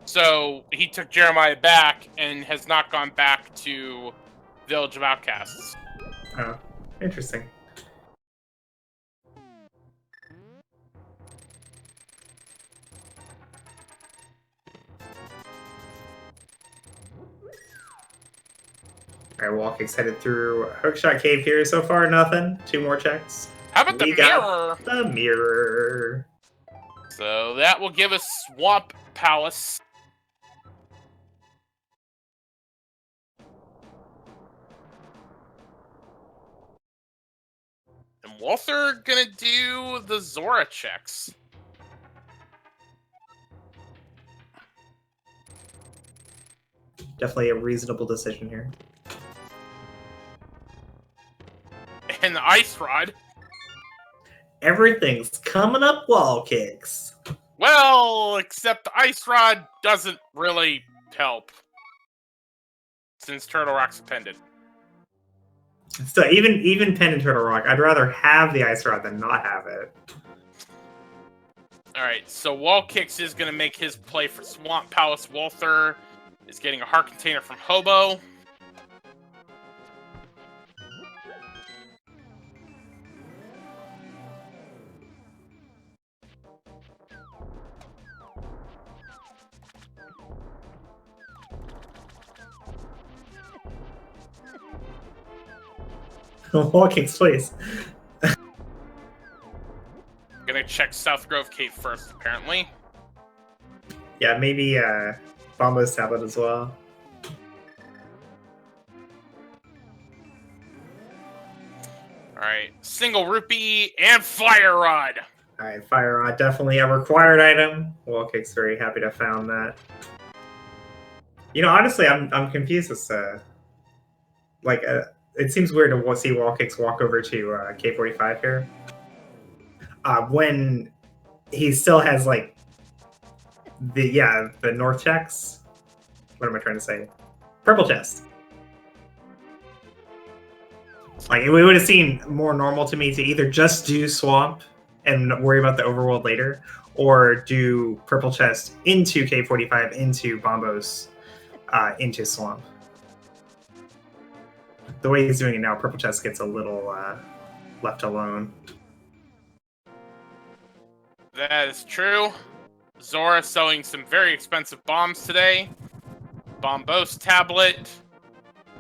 So he took Jeremiah back and has not gone back to Village of Outcasts. Oh, interesting. Alright, WallKicks headed through Hookshot Cave here. So far, nothing. 2 more checks. How about the mirror? The mirror. So that will give us Swamp Palace. And Walther gonna do the Zora checks. Definitely a reasonable decision here. And the Ice Rod. Everything's coming up WallKicks. Well, except the Ice Rod doesn't really help. since Turtle Rock's appended. So even Pen and Turtle Rock, I'd rather have the Ice Rod than not have it. Alright, so WallKicks is going to make his play for Swamp Palace. Walther is getting a heart container from Hobo. WallKicks, please. Gonna check South Grove Cave first, apparently. Yeah, maybe Bombo's tablet as well. Alright, single rupee and fire rod. Alright, Fire Rod, definitely a required item. WallKicks very happy to have found that. You know, honestly, I'm confused as to it seems weird to see WallKicks walk over to K45 here. When he still has like the north checks. What am I trying to say? Purple chest. Like it would have seemed more normal to me to either just do swamp and worry about the overworld later, or do purple chest into K45 into Bombos into swamp. The way he's doing it now, purple chest gets a little left alone. That is true. Zora selling some very expensive bombs today. Bombos tablet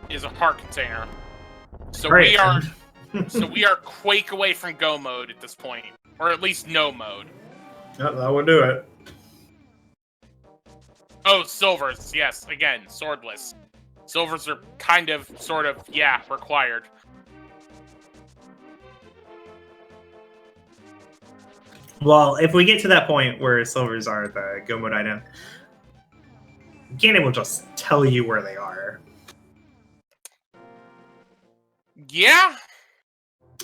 is a heart container. So Right. we are Quake away from go mode at this point. Or at least no mode. Yep, that would do it. Oh, silvers, yes, again, swordless. Silvers are kind of, sort of, yeah, required. Well, if we get to that point where silvers are the go mode item, Ganon will just tell you where they are. Yeah.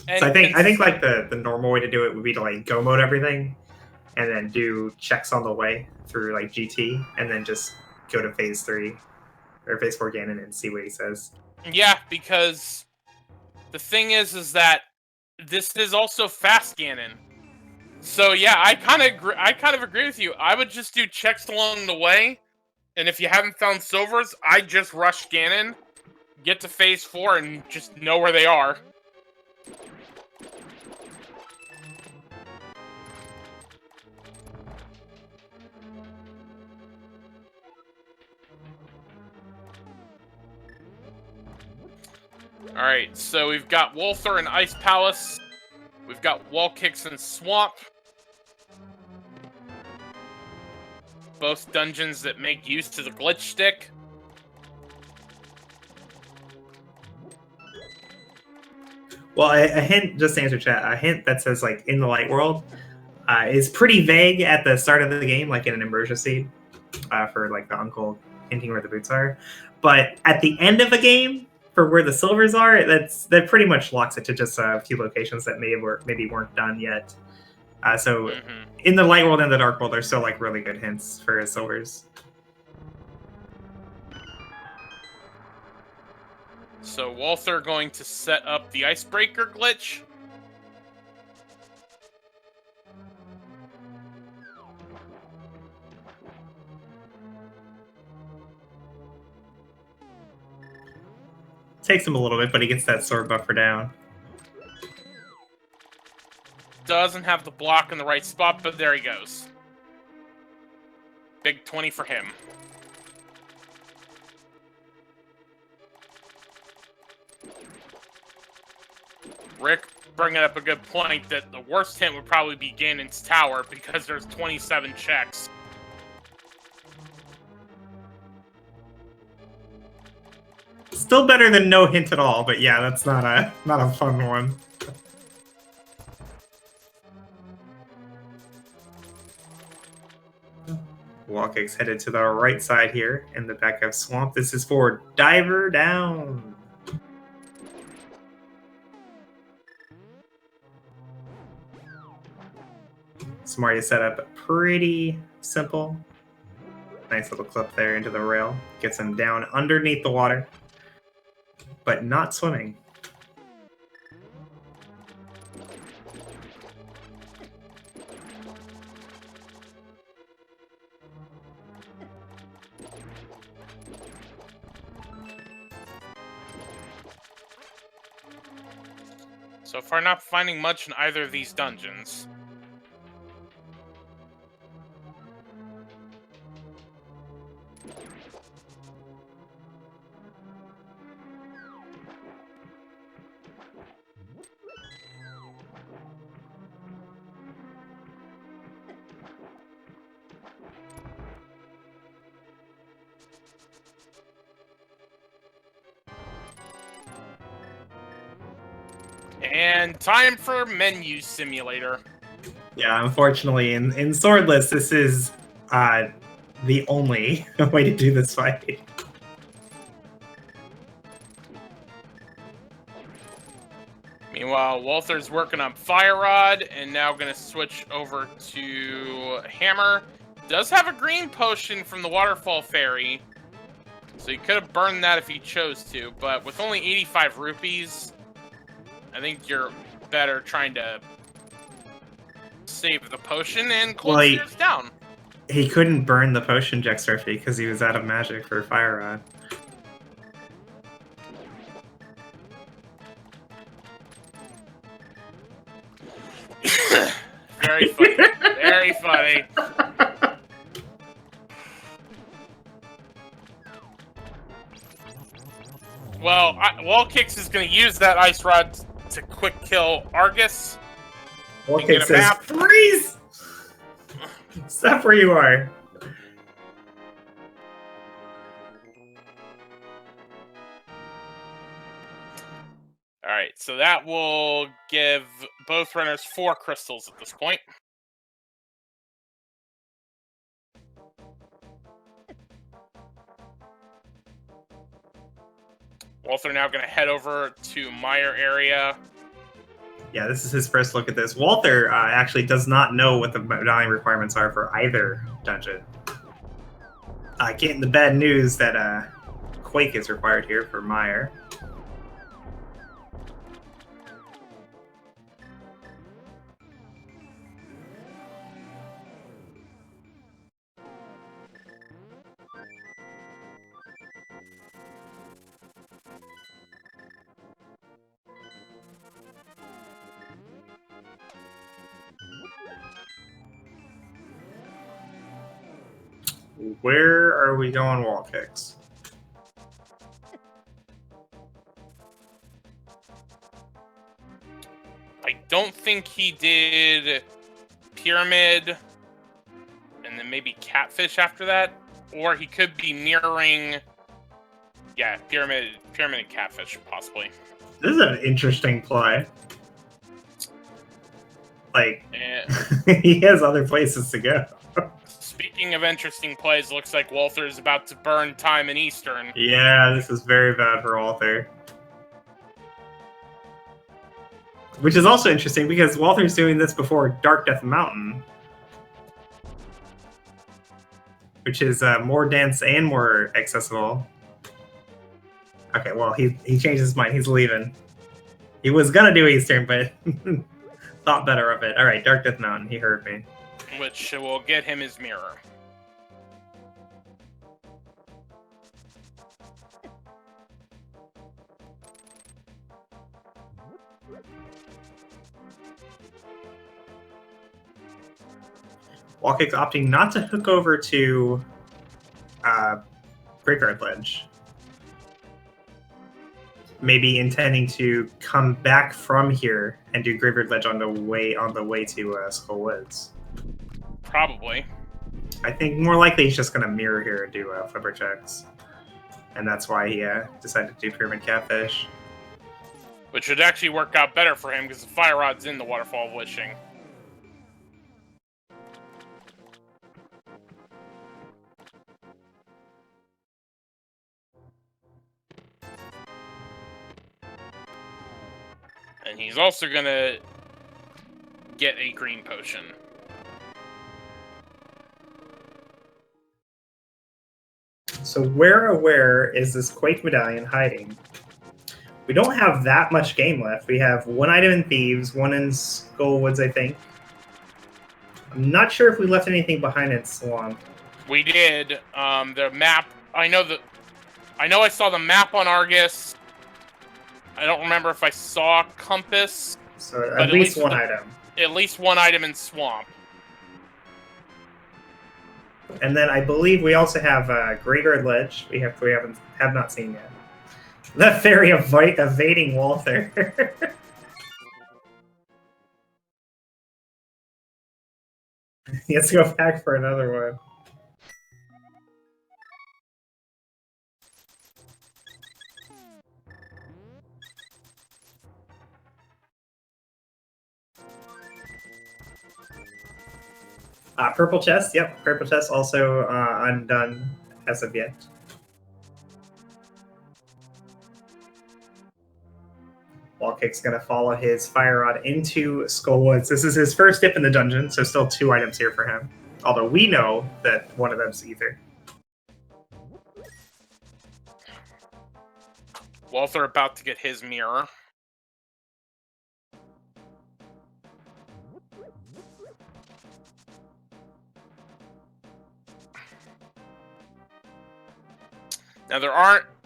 And So I think like the normal way to do it would be to like go mode everything, and then do checks on the way through like GT, and then just go to phase 3 or phase 4 Ganon and see what he says. Yeah, because the thing is that this is also fast Ganon. So yeah, I kind of agree with you. I would just do checks along the way, and if you haven't found silvers, I'd just rush Ganon, get to phase 4, and just know where they are. Alright, so we've got Walther and Ice Palace. We've got WallKicks and Swamp. Both dungeons that make use to the glitch stick. Well, a hint, just to answer chat, a hint that says like in the light world is pretty vague at the start of the game, like in an Ambrosia seed, for like the uncle hinting where the boots are. But at the end of the game, for where the silvers are, that pretty much locks it to just a few locations that maybe weren't done yet. So in the light world and the dark world, there's still like really good hints for silvers. So Walther going to set up the icebreaker glitch. Takes him a little bit, but he gets that sword buffer down. Doesn't have the block in the right spot, but there he goes. Big 20 for him. Rick bringing up a good point that the worst hint would probably be Ganon's tower because there's 27 checks. Still better than no hint at all, but yeah, that's not a fun one. WallKicks headed to the right side here in the back of Swamp. This is for Diver Down. Smarty setup pretty simple. Nice little clip there into the rail. Gets him down underneath the water. but not swimming. So far, not finding much in either of these dungeons. And time for menu simulator. Yeah, unfortunately, in Swordless, this is the only way to do this fight. Meanwhile, Walther's working on Fire Rod, and now going to switch over to Hammer. Does have a green potion from the Waterfall Fairy, so he could have burned that if he chose to, but with only 85 rupees, I think you're better trying to save the potion and Cold Spear's down. He couldn't burn the potion, Jexurfy, because he was out of magic for Fire Rod. Very funny. Very funny. Well, WallKicks is going to use that ice rod to quick kill Argus. WallKicks says, freeze! Stop where you are. Alright, so that will give both runners 4 crystals at this point. Walther now going to head over to Meyer area. Yeah, this is his first look at this. Walther actually does not know what the medallion requirements are for either dungeon. Getting the bad news that Quake is required here for Meyer. Where are we going, WallKicks? I don't think he did Pyramid and then maybe Catfish after that. Or he could be mirroring... Yeah, Pyramid and Catfish, possibly. This is an interesting play. Like, he has other places to go. Speaking of interesting plays, looks like Walther is about to burn time in Eastern. Yeah, this is very bad for Walther. Which is also interesting because Walther's doing this before Dark Death Mountain. Which is more dense and more accessible. Okay, well, he changed his mind. He's leaving. He was gonna do Eastern, but thought better of it. Alright, Dark Death Mountain. He heard me. Which will get him his mirror. WallKicks opting not to hook over to Graveyard Ledge. Maybe intending to come back from here and do Graveyard Ledge on the way to Skull Woods. Probably. I think more likely he's just going to mirror here and do flipper checks. And that's why he decided to do Pyramid Catfish. Which would actually work out better for him because the Fire Rod's in the Waterfall of Wishing. And he's also going to get a green potion. So where is this Quake medallion hiding? We don't have that much game left. We have one item in Thieves, one in Skullwoods, I think. I'm not sure if we left anything behind in Swamp. We did. The map. I know I saw the map on Argus. I don't remember if I saw Compass. So at least one item. At least one item in Swamp. And then I believe we also have Graveyard Ledge. We have not seen yet. That fairy evading Walther. He has to go back for another one. Purple chest, yep. Purple chest also undone as of yet. WallKicks gonna follow his Fire Rod into Skullwoods. This is his first dip in the dungeon, so still 2 items here for him. Although we know that one of them's Ether. Walther about to get his mirror.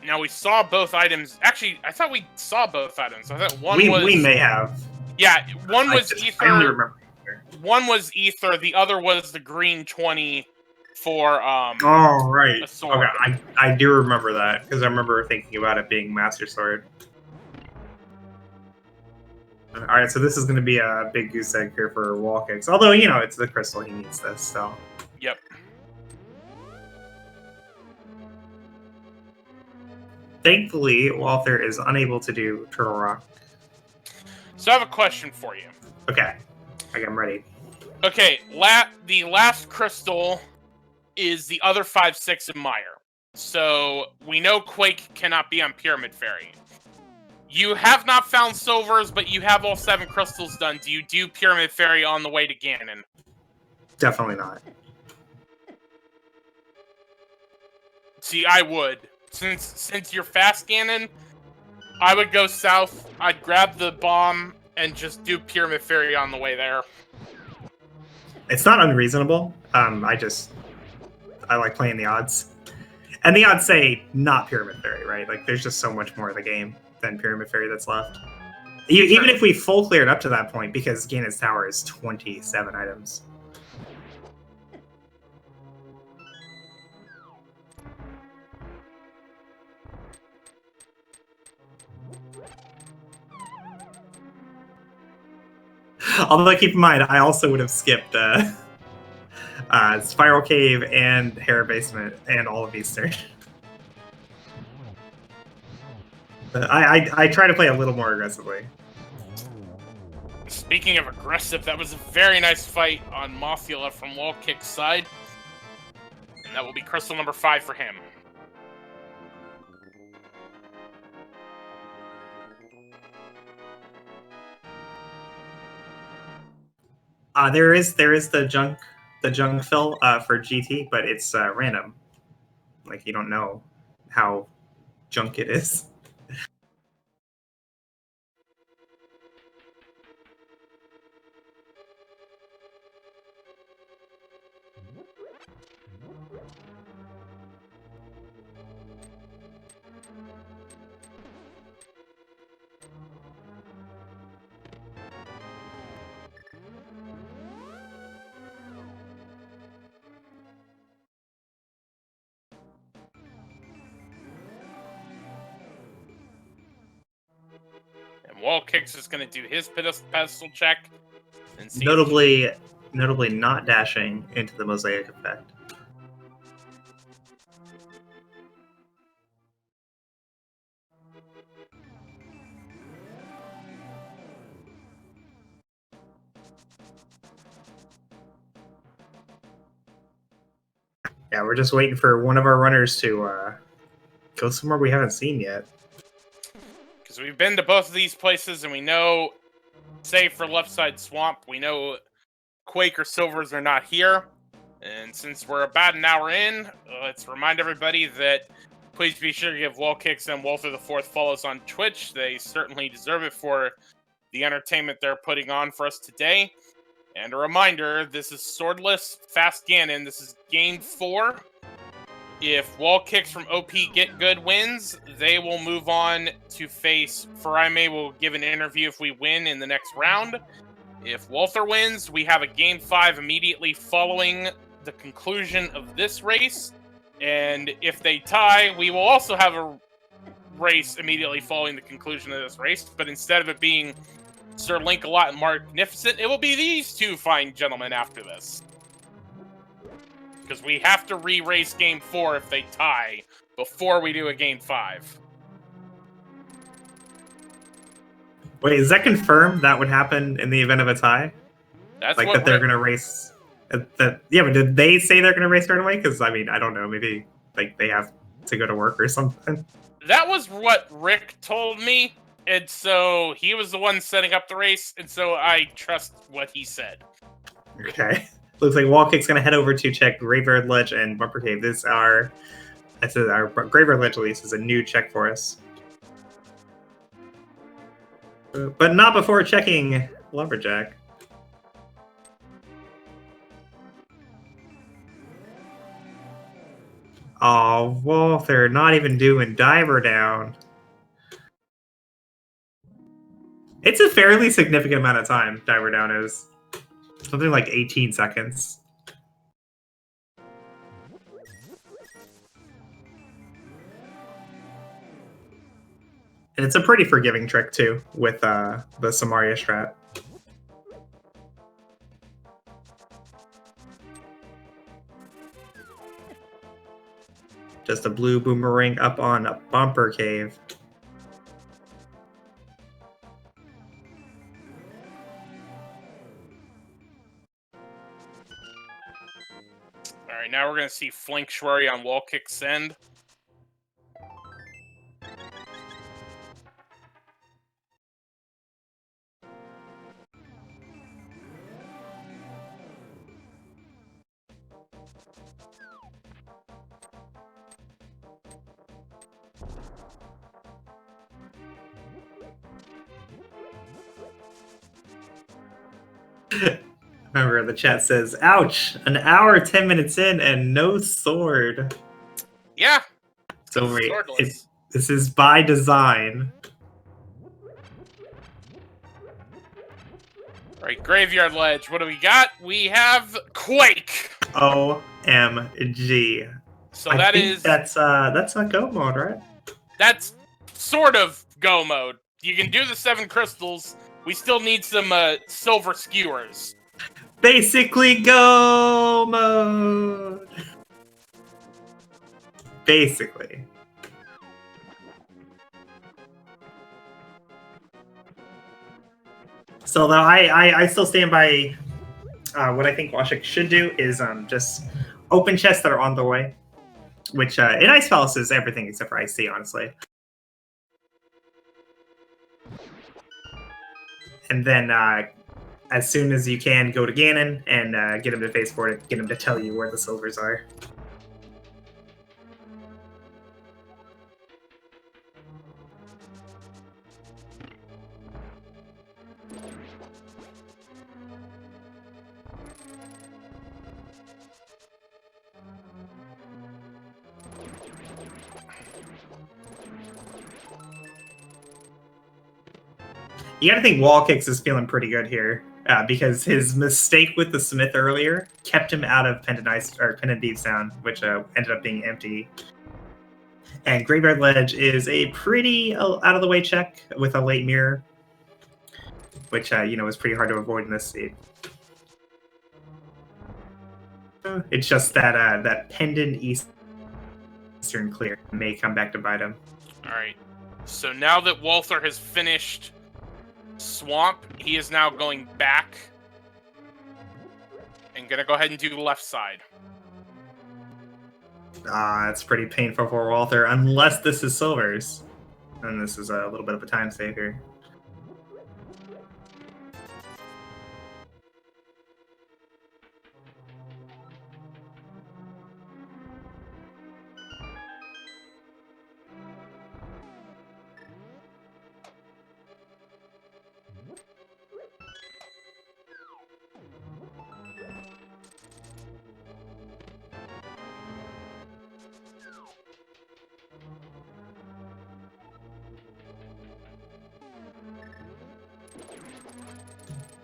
Now we saw both items. Actually, I thought we saw both items. I thought one was. We may have. Yeah, one was Ether. I only remember Ether. One was Ether. The other was the green 20 for Oh right. a sword. Okay, I do remember that because I remember thinking about it being Master Sword. All right, so this is going to be a big goose egg here for WallKicks. Although it's the crystal, he needs this. So. Yep. Thankfully, Walther is unable to do Turtle Rock. So I have a question for you. Okay. I'm ready. Okay, the last crystal is the other 5-6 in Mire. So we know Quake cannot be on Pyramid Fairy. You have not found silvers, but you have all 7 crystals done. Do you do Pyramid Fairy on the way to Ganon? Definitely not. See, I would. Since you're fast Ganon, I would go south. I'd grab the bomb and just do Pyramid Fairy on the way there. It's not unreasonable. I like playing the odds. And the odds say not Pyramid Fairy, right? Like, there's just so much more of the game than Pyramid Fairy that's left. Even if we full cleared up to that point, because Ganon's Tower is 27 items. Although, keep in mind, I also would have skipped Spiral Cave and Hera Basement and all of Eastern. I try to play a little more aggressively. Speaking of aggressive, that was a very nice fight on Mothula from WallKicks' side. And that will be crystal number 5 for him. There is the junk fill for GT, but it's random. Like, you don't know how junk it is. WallKicks is going to do his pedestal check. And see notably not dashing into the mosaic effect. Yeah, we're just waiting for one of our runners to go somewhere we haven't seen yet. Because we've been to both of these places, and we know, save for Left Side Swamp, we know Quake or Silvers are not here. And since we're about an hour in, let's remind everybody that Please be sure to give WallKicks and Walther the Fourth follows on Twitch. They certainly deserve it for the entertainment they're putting on for us today. And a reminder, this is Swordless Fast Ganon. This is Game 4. If WallKicks from OP Get Good wins, they will move on to face Faraime. Will give an interview if we win in the next round. If Walther wins, we have a Game 5 immediately following the conclusion of this race. And if they tie, we will also have a race immediately following the conclusion of this race. But instead of it being Sir Link-a-Lot and Magnificent, it will be these two fine gentlemen after this. Because we have to re-race Game 4 if they tie before we do a Game 5. Wait, is that confirmed that would happen in the event of a tie? That's like what that they're going to race... yeah, but did they say they're going to race right away? Because, I mean, I don't know. Maybe like they have to go to work or something. That was what Rick told me. And so he was the one setting up the race. And so I trust what he said. Okay. Looks like WallKick's going to head over to check Graveyard Ledge and Bumper Cave. Our Graveyard Ledge release is a new check for us. But not before checking Lumberjack. Oh, Walther, not even doing Diver Down. It's a fairly significant amount of time, Diver Down is. Something like 18 seconds. And it's a pretty forgiving trick, too, with the Samaria strat. Just a blue boomerang up on a Bumper Cave. Alright, now we're going to see Flink Shwari on WallKick Send. Remember, the chat says, ouch, an hour, 10 minutes in, and no sword. Yeah. So wait, this is by design. Right, Graveyard Ledge. What do we got? We have Quake. OMG. So I think that's a go mode, right? That's sort of go mode. You can do the 7 crystals. We still need some silver skewers. Basically go mode. Basically. So though I still stand by what I think WallKicks should do is just open chests that are on the way. Which in Ice Palace is everything except for IC, honestly. And then as soon as you can, go to Ganon and get him to face for it, get him to tell you where the silvers are. You gotta think WallKicks is feeling pretty good here, because his mistake with the Smith earlier kept him out of Pendant Thieves Sound, which ended up being empty. And Graveyard Ledge is a pretty out-of-the-way check with a late mirror, which is pretty hard to avoid in this seed. It's just that that Pendant Eastern clear may come back to bite him. All right. So now that Walther has finished Swamp, he is now going back and gonna go ahead and do the left side. It's pretty painful for Walther, unless this is silvers. And this is a little bit of a time save here.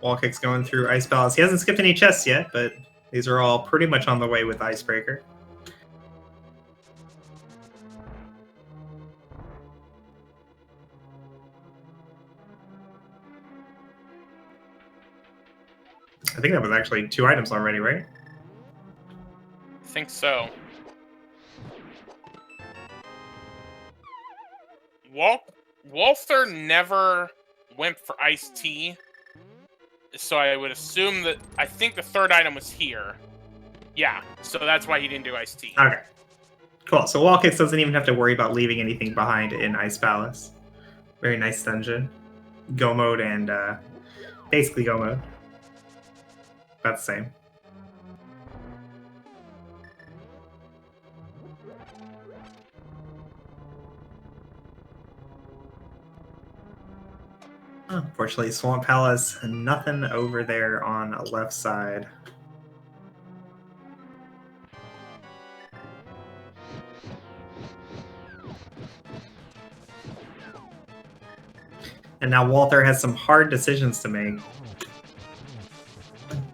WallKicks going through Ice Palace. He hasn't skipped any chests yet, but these are all pretty much on the way with Icebreaker. I think that was actually 2 items already, right? I think so. Walther never went for iced tea, so I would assume that I think the 3rd item was here. Yeah, so that's why he didn't do iced tea. Okay. Cool. So WallKicks doesn't even have to worry about leaving anything behind in Ice Palace. Very nice dungeon. Go mode and basically go mode. About the same. Unfortunately, Swamp Palace, nothing over there on the left side. And now Walther has some hard decisions to make.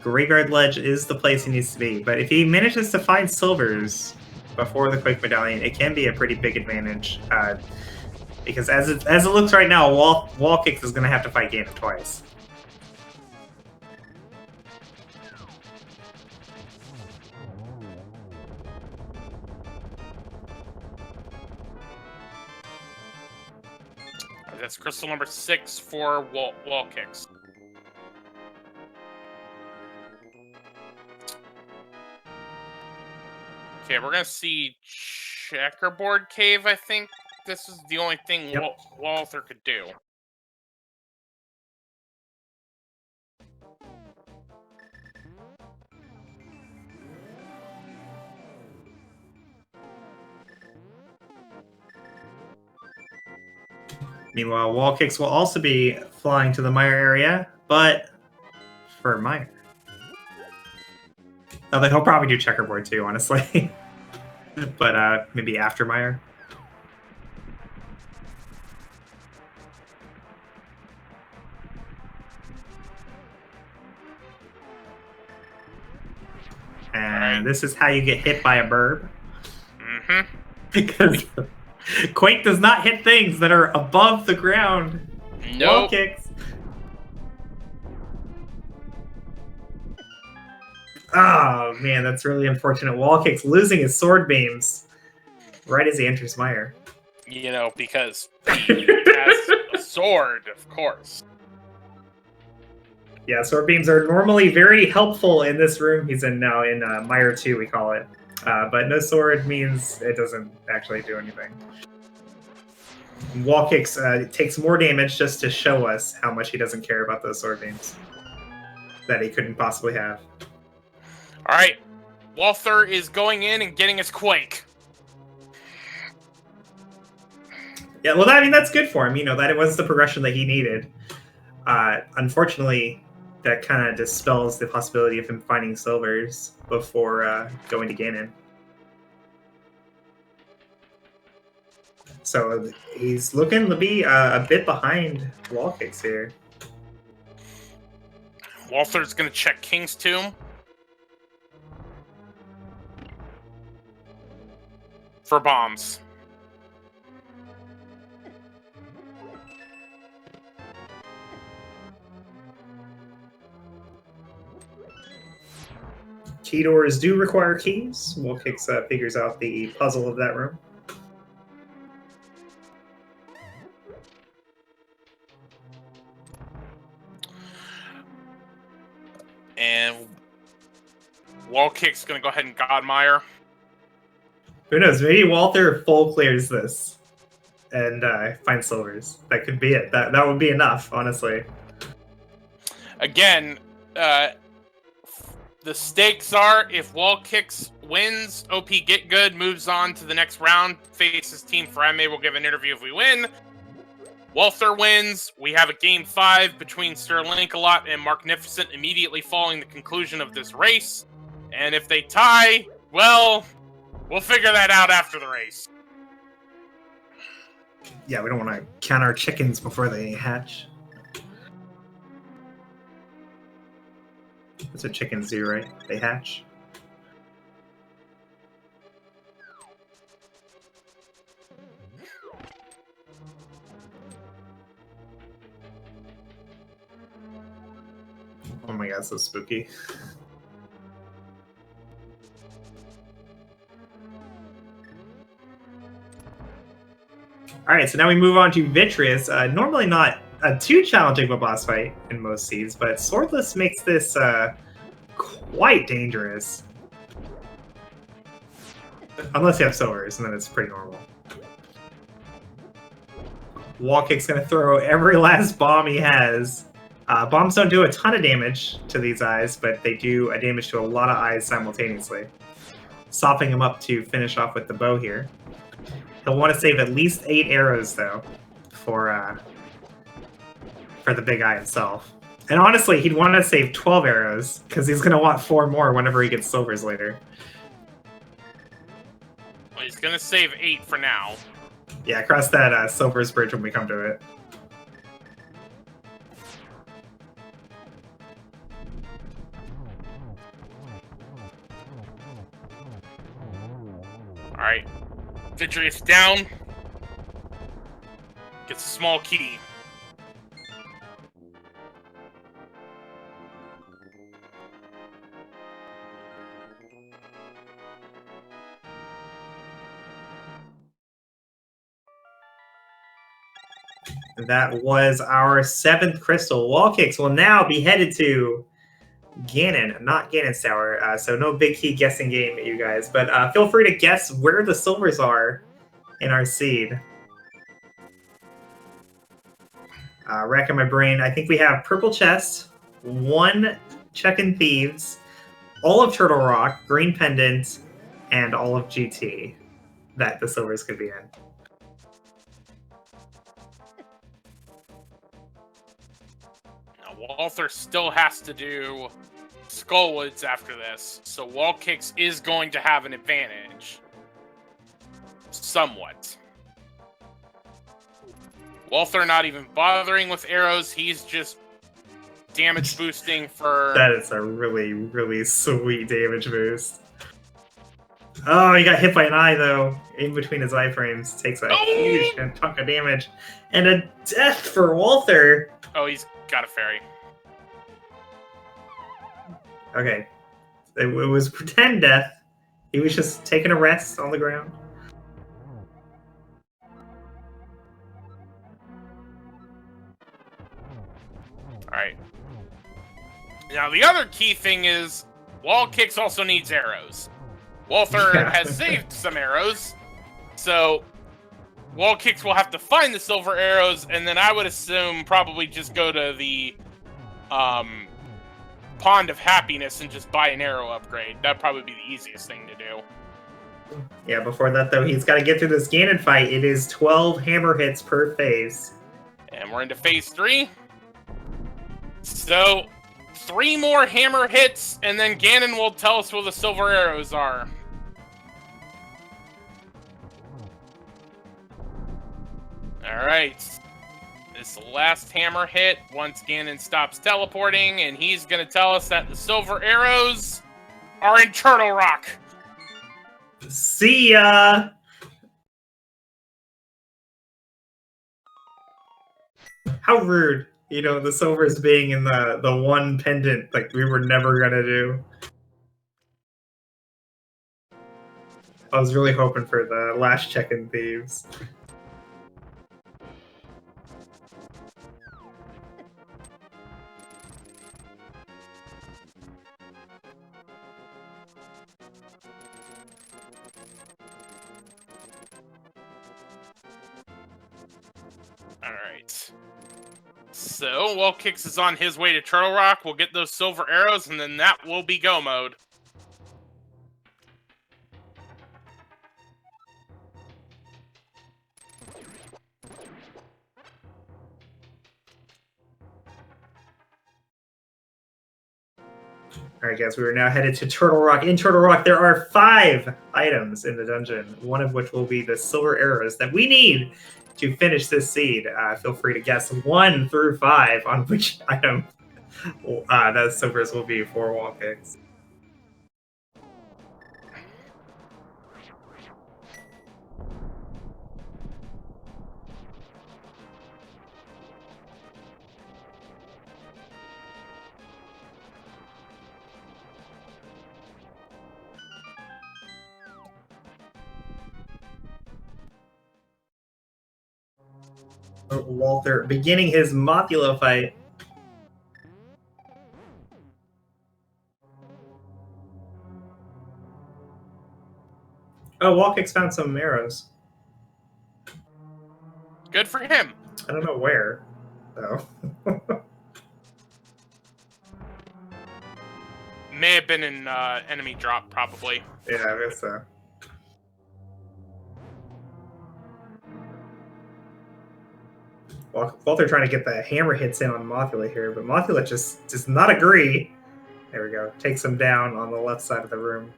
Graveyard Ledge is the place he needs to be, but if he manages to find silvers before the Quick Medallion, it can be a pretty big advantage. Because as it looks right now, WallKicks is going to have to fight Ganon twice. That's crystal number 6 for WallKicks. Okay, we're gonna see Checkerboard Cave, I think. This is the only thing Walther could do. Meanwhile, WallKicks will also be flying to the Mire area, but for Mire. Although he'll probably do Checkerboard too, honestly. But maybe after Mire. And this is how you get hit by a burb. Mm-hmm. Because Quake does not hit things that are above the ground. Nope. WallKicks. Oh man, that's really unfortunate. WallKicks losing his sword beams right as he enters Mire. You know, because he has a sword, of course. Yeah, sword beams are normally very helpful in this room he's in now, in Mire 2 we call it. But no sword means it doesn't actually do anything. WallKicks takes more damage just to show us how much he doesn't care about those sword beams that he couldn't possibly have. Alright, Walther is going in and getting his Quake. Yeah, well, I mean, that's good for him. You know, that it was the progression that he needed. Unfortunately, that kind of dispels the possibility of him finding silvers before going to Ganon. So he's looking to be a bit behind WallKicks here. Walther's going to check King's Tomb. For bombs. Key doors do require keys. WallKicks figures out the puzzle of that room. And WallKick's going to go ahead and Godmire. Who knows? Maybe Walther full clears this and finds silvers. That could be it. That would be enough, honestly. Again, the stakes are if WallKicks wins, OP Get Good moves on to the next round, faces Team Frame. We'll give an interview if we win. Walther wins. We have a Game 5 between Sir Lancelot and Magnificent immediately following the conclusion of this race. And if they tie, well, we'll figure that out after the race. Yeah, we don't want to count our chickens before they hatch. That's what chickens do, right? They hatch. Oh my god, so spooky. Alright, so now we move on to Vitreous. Normally not too challenging of a boss fight in most seeds, but Swordless makes this quite dangerous. Unless you have silvers, and then it's pretty normal. WallKicks gonna throw every last bomb he has. Bombs don't do a ton of damage to these eyes, but they do a damage to a lot of eyes simultaneously. Softening him up to finish off with the bow here. He'll want to save at least 8 arrows, though, for the big eye itself. And honestly, he'd want to save 12 arrows, because he's going to want 4 more whenever he gets silvers later. Well, he's going to save 8 for now. Yeah, cross that silvers bridge when we come to it. Alright. Vitreous down. Gets a small key. That was our 7th crystal. WallKicks will now be headed to Ganon, not Ganon's Tower. So no big key guessing game, you guys. But feel free to guess where the silvers are in our seed. Racking my brain. I think we have Purple Chest, 1 check in Thieves, all of Turtle Rock, Green Pendant, and all of GT that the silvers could be in. Walther still has to do Skullwoods after this, so WallKicks is going to have an advantage. Somewhat. Walther not even bothering with arrows, he's just damage boosting for... That is a really, really sweet damage boost. Oh, he got hit by an eye, though. In between his iframes. Takes a huge chunk of damage. And a death for Walther! Oh, he's got a fairy. Okay. It was pretend death. He was just taking a rest on the ground. Alright. Now, the other key thing is, WallKicks also needs arrows. Walther has saved some arrows, so WallKicks will have to find the silver arrows, and then I would assume probably just go to the Pond of Happiness and just buy an arrow upgrade. That'd probably be the easiest thing to do. Yeah, before that, though, he's got to get through this Ganon fight. It is 12 hammer hits per phase. And we're into phase 3. So, 3 more hammer hits, and then Ganon will tell us where the silver arrows are. Alright. This last hammer hit, once Ganon stops teleporting, and he's going to tell us that the silver arrows are in Turtle Rock. See ya! How rude. You know, the silvers being in the one pendant like we were never gonna do. I was really hoping for the last check-in Thieves. Alright. So, WallKicks is on his way to Turtle Rock. We'll get those silver arrows, and then that will be go mode. Alright guys, we are now headed to Turtle Rock. In Turtle Rock, there are 5 items in the dungeon, one of which will be the silver arrows that we need to finish this seed. Feel free to guess 1 through 5 on which item That silvers will be 4 WallKicks. Walther beginning his Mothula fight. Oh, WallKicks found some arrows. Good for him. I don't know where, though. May have been an enemy drop, probably. Yeah, I guess so. Walther trying to get the hammer hits in on Mothula here, but Mothula just does not agree. There we go. Takes him down on the left side of the room.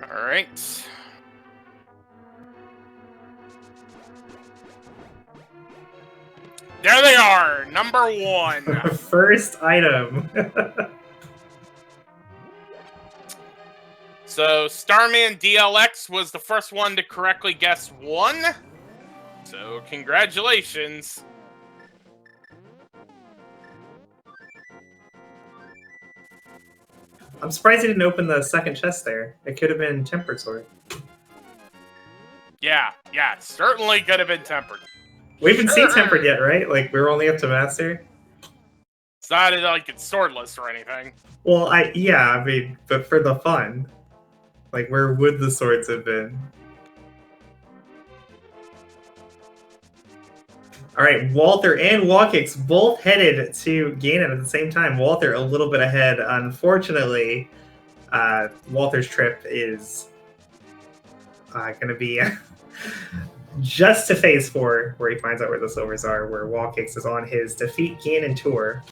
All right. There they are, number 1. First item. So Starman DLX was the first one to correctly guess 1. So congratulations. I'm surprised he didn't open the second chest there. It could have been Tempered Sword. Yeah, certainly could have been tempered. We haven't seen Tempered yet, right? Like, we're only up to Master? It's not like it's swordless or anything. Well, I mean, but for the fun. Like, where would the swords have been? Alright, Walther and WallKicks both headed to Ganon at the same time. Walther a little bit ahead. Unfortunately, Walther's trip is going to be just to phase 4, where he finds out where the silvers are, where WallKicks is on his Defeat Ganon tour.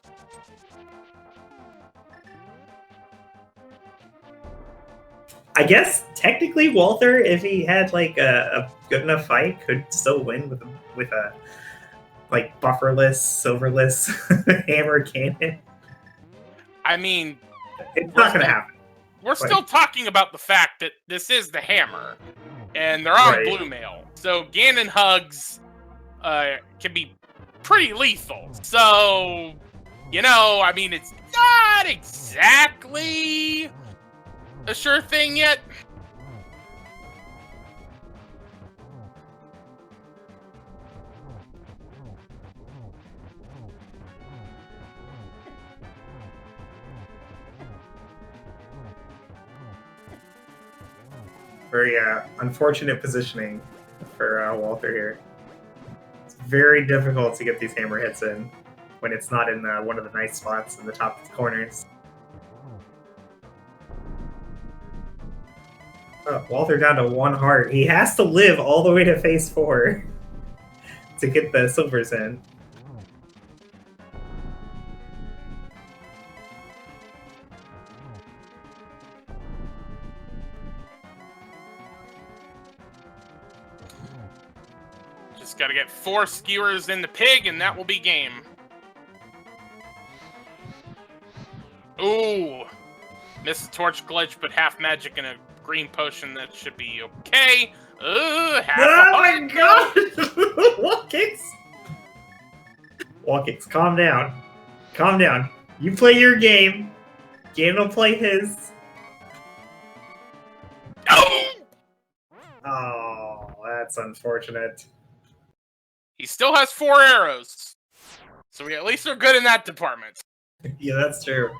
I guess technically Walther, if he had like a good enough fight, could still win with a like bufferless, silverless hammer cannon. I mean, it's not going to happen. We're still talking about the fact that this is the hammer, and they're on blue mail, so Ganon hugs can be pretty lethal. So, you know, I mean, it's not exactly a sure thing yet. Very unfortunate positioning for Walther here. It's very difficult to get these hammer hits in when it's not in one of the nice spots in the top corners. Oh, Walther down to 1 heart. He has to live all the way to phase 4 to get the silvers in. Just gotta get 4 skewers in the pig, and that will be game. Ooh. Missed the torch glitch, but half magic and a green potion, that should be okay. Half oh my god! WallKicks! WallKicks, calm down. Calm down. You play your game. Ganon will play his. Oh, that's unfortunate. He still has 4 arrows. So we at least are good in that department. Yeah, that's true.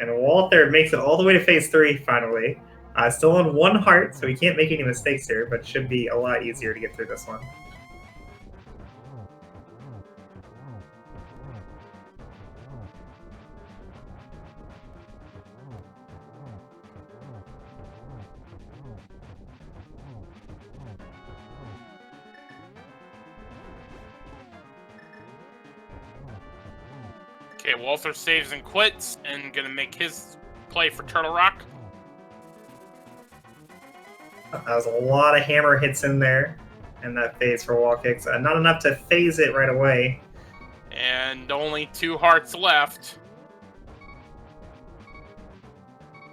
And Walther makes it all the way to phase 3, finally. Still on 1 heart, so he can't make any mistakes here, but should be a lot easier to get through this one. Okay, Walther saves and quits, and gonna make his play for Turtle Rock. That was a lot of hammer hits in there, and that phase for WallKicks. Not enough to phase it right away. And only 2 hearts left.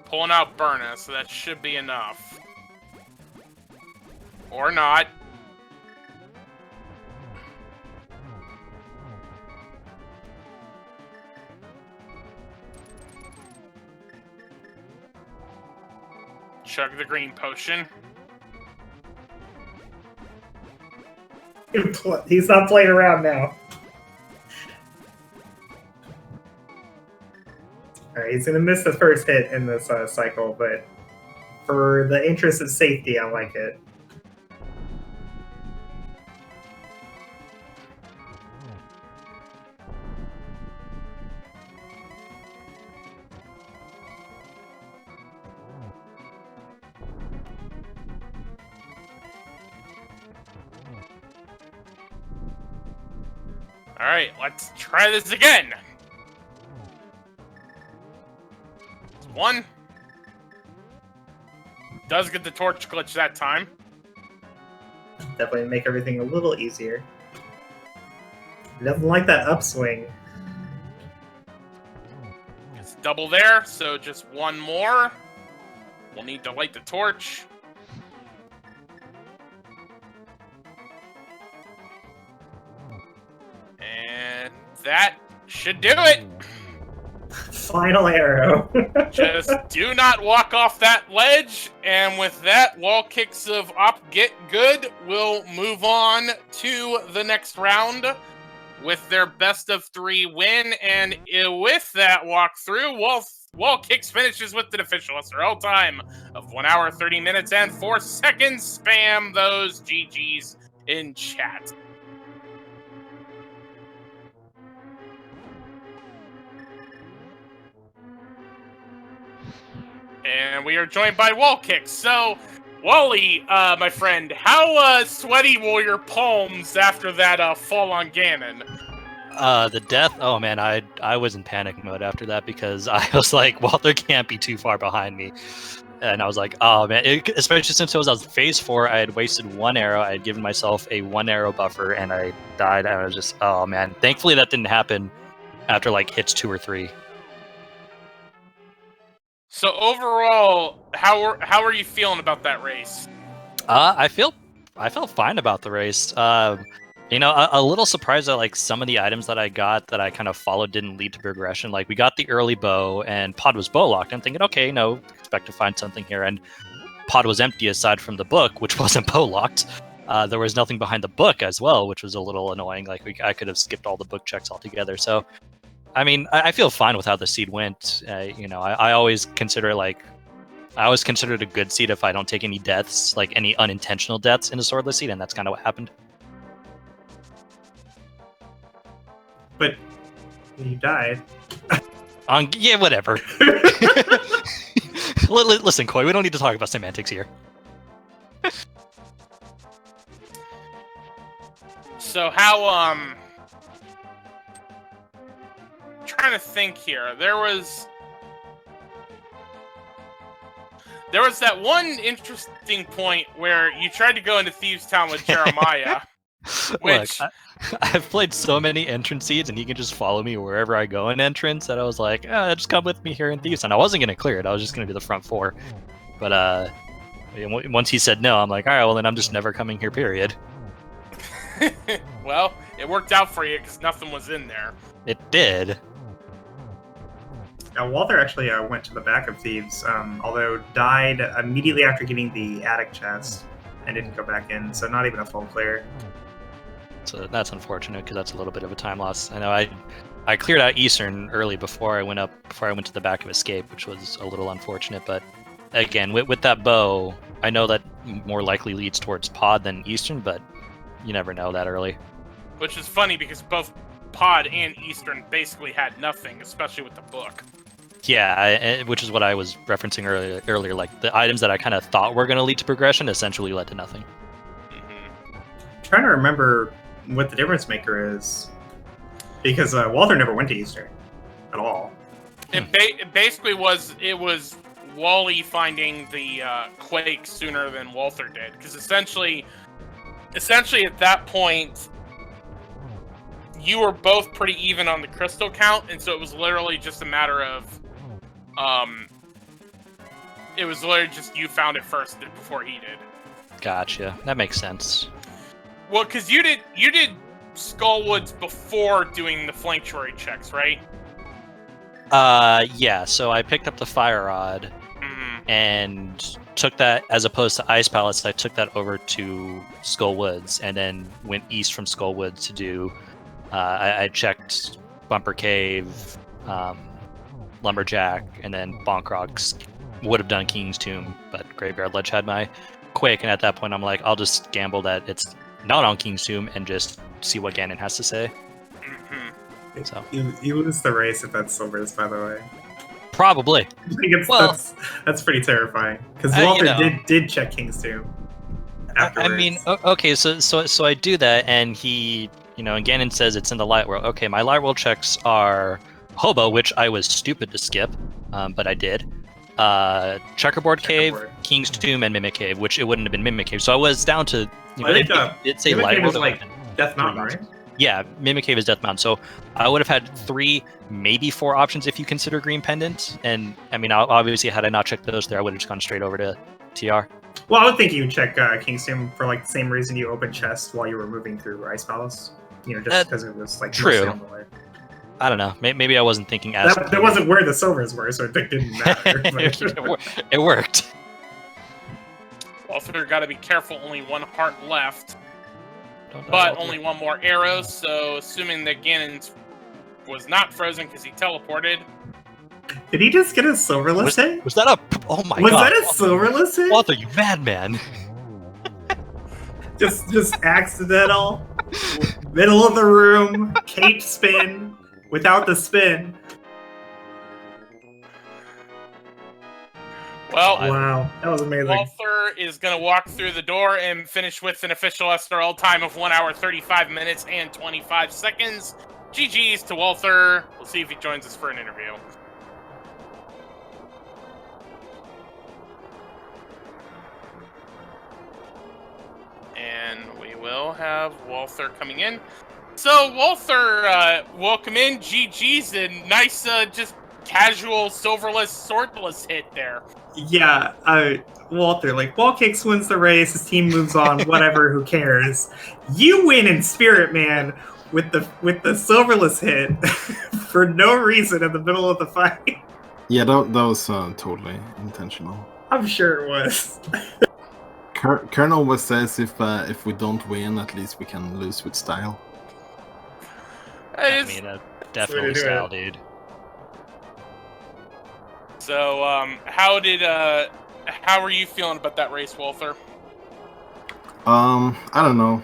Pulling out Burna, so that should be enough. Or not. Chug the green potion. He's not playing around now. Alright, he's gonna miss the first hit in this cycle, but for the interest of safety, I like it. Alright, let's try this again. 1. Does get the torch glitch that time. Definitely make everything a little easier. He doesn't like that upswing. It's double there, so just 1 more. We'll need to light the torch. And that should do it. Final arrow. Just do not walk off that ledge. And with that, WallKicks of Op Get Good will move on to the next round with their best of 3 win. And with that walkthrough, WallKicks finishes with an official SRL time of 1 hour, 30 minutes, and 4 seconds. Spam those GGs in chat. And we are joined by WallKicks. So, Wally, my friend, how sweaty were your palms after that fall on Ganon? The death, oh man, I was in panic mode after that because I was like, Walther can't be too far behind me. And I was like, oh man, especially since it was on phase 4, I had wasted 1 arrow, I had given myself a 1 arrow buffer, and I died. I was just, oh man. Thankfully that didn't happen after like hits 2 or 3. So overall, how are you feeling about that race? I felt fine about the race. You know, a little surprised that like some of the items that I got that I kind of followed didn't lead to progression. Like we got the early bow, and Pod was bow locked. I'm thinking, okay, no, expect to find something here. And Pod was empty aside from the book, which wasn't bow locked. There was nothing behind the book as well, which was a little annoying. Like I could have skipped all the book checks altogether. So. I mean, I feel fine with how the seed went. You know, I always consider it a good seed if I don't take any deaths, like any unintentional deaths in a swordless seed, and that's kind of what happened. But you died. Yeah, whatever. Listen, Koi, we don't need to talk about semantics here. So how trying to think here. There was that one interesting point where you tried to go into Thieves Town with Jeremiah. Which Look, I've played so many entrance seeds, and he can just follow me wherever I go in entrance, that I was like, just come with me here in Thieves Town. I wasn't going to clear it. I was just going to do the front 4. But once he said no, I'm like, all right, well, then I'm just never coming here, period. Well, it worked out for you because nothing was in there. It did. Now, Walther actually went to the back of Thieves, although died immediately after getting the attic chest and didn't go back in, so not even a full clear. So that's unfortunate because that's a little bit of a time loss. I know I cleared out Eastern early before I went to the back of Escape, which was a little unfortunate. But again, with that bow, I know that more likely leads towards Pod than Eastern, but you never know that early. Which is funny because both Pod and Eastern basically had nothing, especially with the book. Yeah, which is what I was referencing earlier. Like the items that I kind of thought were going to lead to progression essentially led to nothing. I'm trying to remember what the difference maker is, because Walther never went to Eastern. at all. It basically was Wally finding the Quake sooner than Walther did, because essentially at that point, you were both pretty even on the crystal count, and so it was literally just a matter of, it was literally just you found it first before he did. Gotcha. That makes sense. Well, because you did Skullwoods before doing the flanctuary checks, right? Yeah. So I picked up the fire rod Mm-hmm. and took that, as opposed to Ice Palace, I took that over to Skullwoods and then went east from Skullwoods to do. I checked Bumper Cave, Lumberjack, and then Bonk Rocks. Would have done King's Tomb, but Graveyard Ledge had my Quake, and at that point I'm like, I'll just gamble that it's not on King's Tomb and just see what Ganon has to say. Mm-hmm. So You lose the race if that's Silver's, by the way. probably. I think Well, that's pretty terrifying because you Walther know. did check King's Tomb. I mean, okay, so I do that, and he, and Ganon says it's in the light world. Okay, my light world checks are Hobo, which I was stupid to skip, but I did. Checkerboard Cave, King's Tomb, and Mimic Cave, which it wouldn't have been Mimic Cave. So I was down to, it's a Mimic light Cave world. is like Death Mountain, right? Yeah, Mimic Cave is Death Mountain. So I would have had 3, maybe 4 options if you consider Green Pendant. And I mean, obviously, had I not checked those there, I would have just gone straight over to TR. Well, I would think you would check King's Tomb for like the same reason you opened chests while you were moving through Ice Palace. Just because it was like true. mostly on the way. I don't know. Maybe I wasn't thinking as. That wasn't where the silvers were, so it didn't matter. It worked. Walther got to be careful. Only 1 heart left, but only 1 more arrow. So, assuming that Ganon was not frozen because he teleported. Did he just get a silverless hit? Was that a? Oh my god! Was that a silverless hit? Walther, you madman! just accidental. Middle of the room, cape spin without the spin. Well, wow, that was amazing. Walther is going to walk through the door and finish with an official SRL time of 1 hour, 35 minutes, and 25 seconds. GG's to Walther. We'll see if he joins us for an interview. And we will have Walther coming in. So, Walther, welcome in. GG's, and nice, just casual, silverless, swordless hit there. Yeah, Walther, like, WallKicks wins the race, his team moves on, whatever, who cares? You win in Spirit, man, with the silverless hit for no reason in the middle of the fight. Yeah, that was totally intentional. I'm sure it was. Colonel always says if we don't win, at least we can lose with style. I mean, definitely style, dude. So, how were you feeling about that race, Walther? I don't know.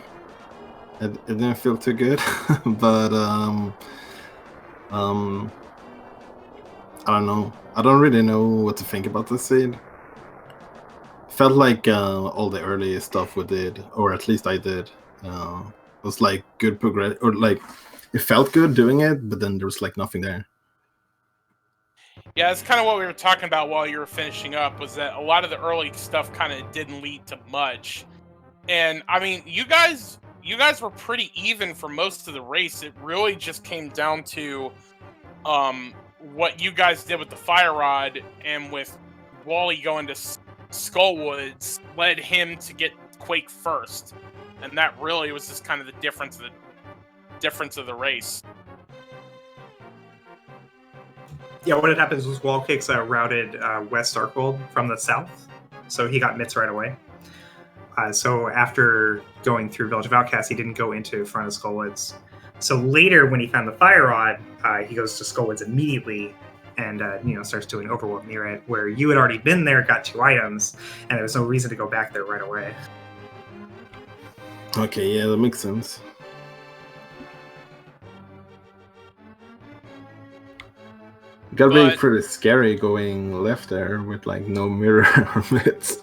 It didn't feel too good, but I don't know. I don't really know what to think about this seed. Felt like all the early stuff we did, or at least I did, was like good progress, or like it felt good doing it, but then there was like nothing there. Yeah, it's kind of what we were talking about while you were finishing up, was that a lot of the early stuff kind of didn't lead to much. And I mean, you guys were pretty even for most of the race. It really just came down to what you guys did with the fire rod, and with Wally going to Skullwoods led him to get Quake first, and that really was just kind of the difference of the race. Yeah, what had happened was WallKicks routed West Darkwold from the south, so he got mitts right away. So after going through Village of Outcasts, he didn't go into front of Skullwoods. So later, when he found the fire rod, he goes to Skullwoods immediately and starts doing Overworld near it, where you had already been there, got 2 items, and there was no reason to go back there right away. Okay, yeah, that makes sense. It got really pretty scary going left there with like no mirror or mitts.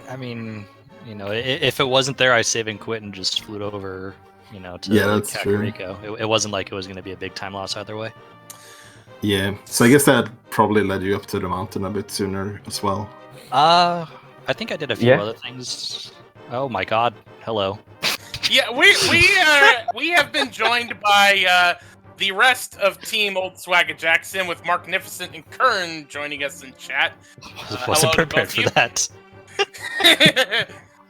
I mean, if it wasn't there, I save and quit and just flew over, to that's Kakariko. It wasn't like it was going to be a big time loss either way. Yeah, so I guess that probably led you up to the mountain a bit sooner as well. I think I did a few Yeah. other things. Oh my god, hello. Yeah, we have been joined by the rest of Team Old Swagger Jackson, with Marknificent and Kern joining us in chat. Wasn't hello to prepared both for of that.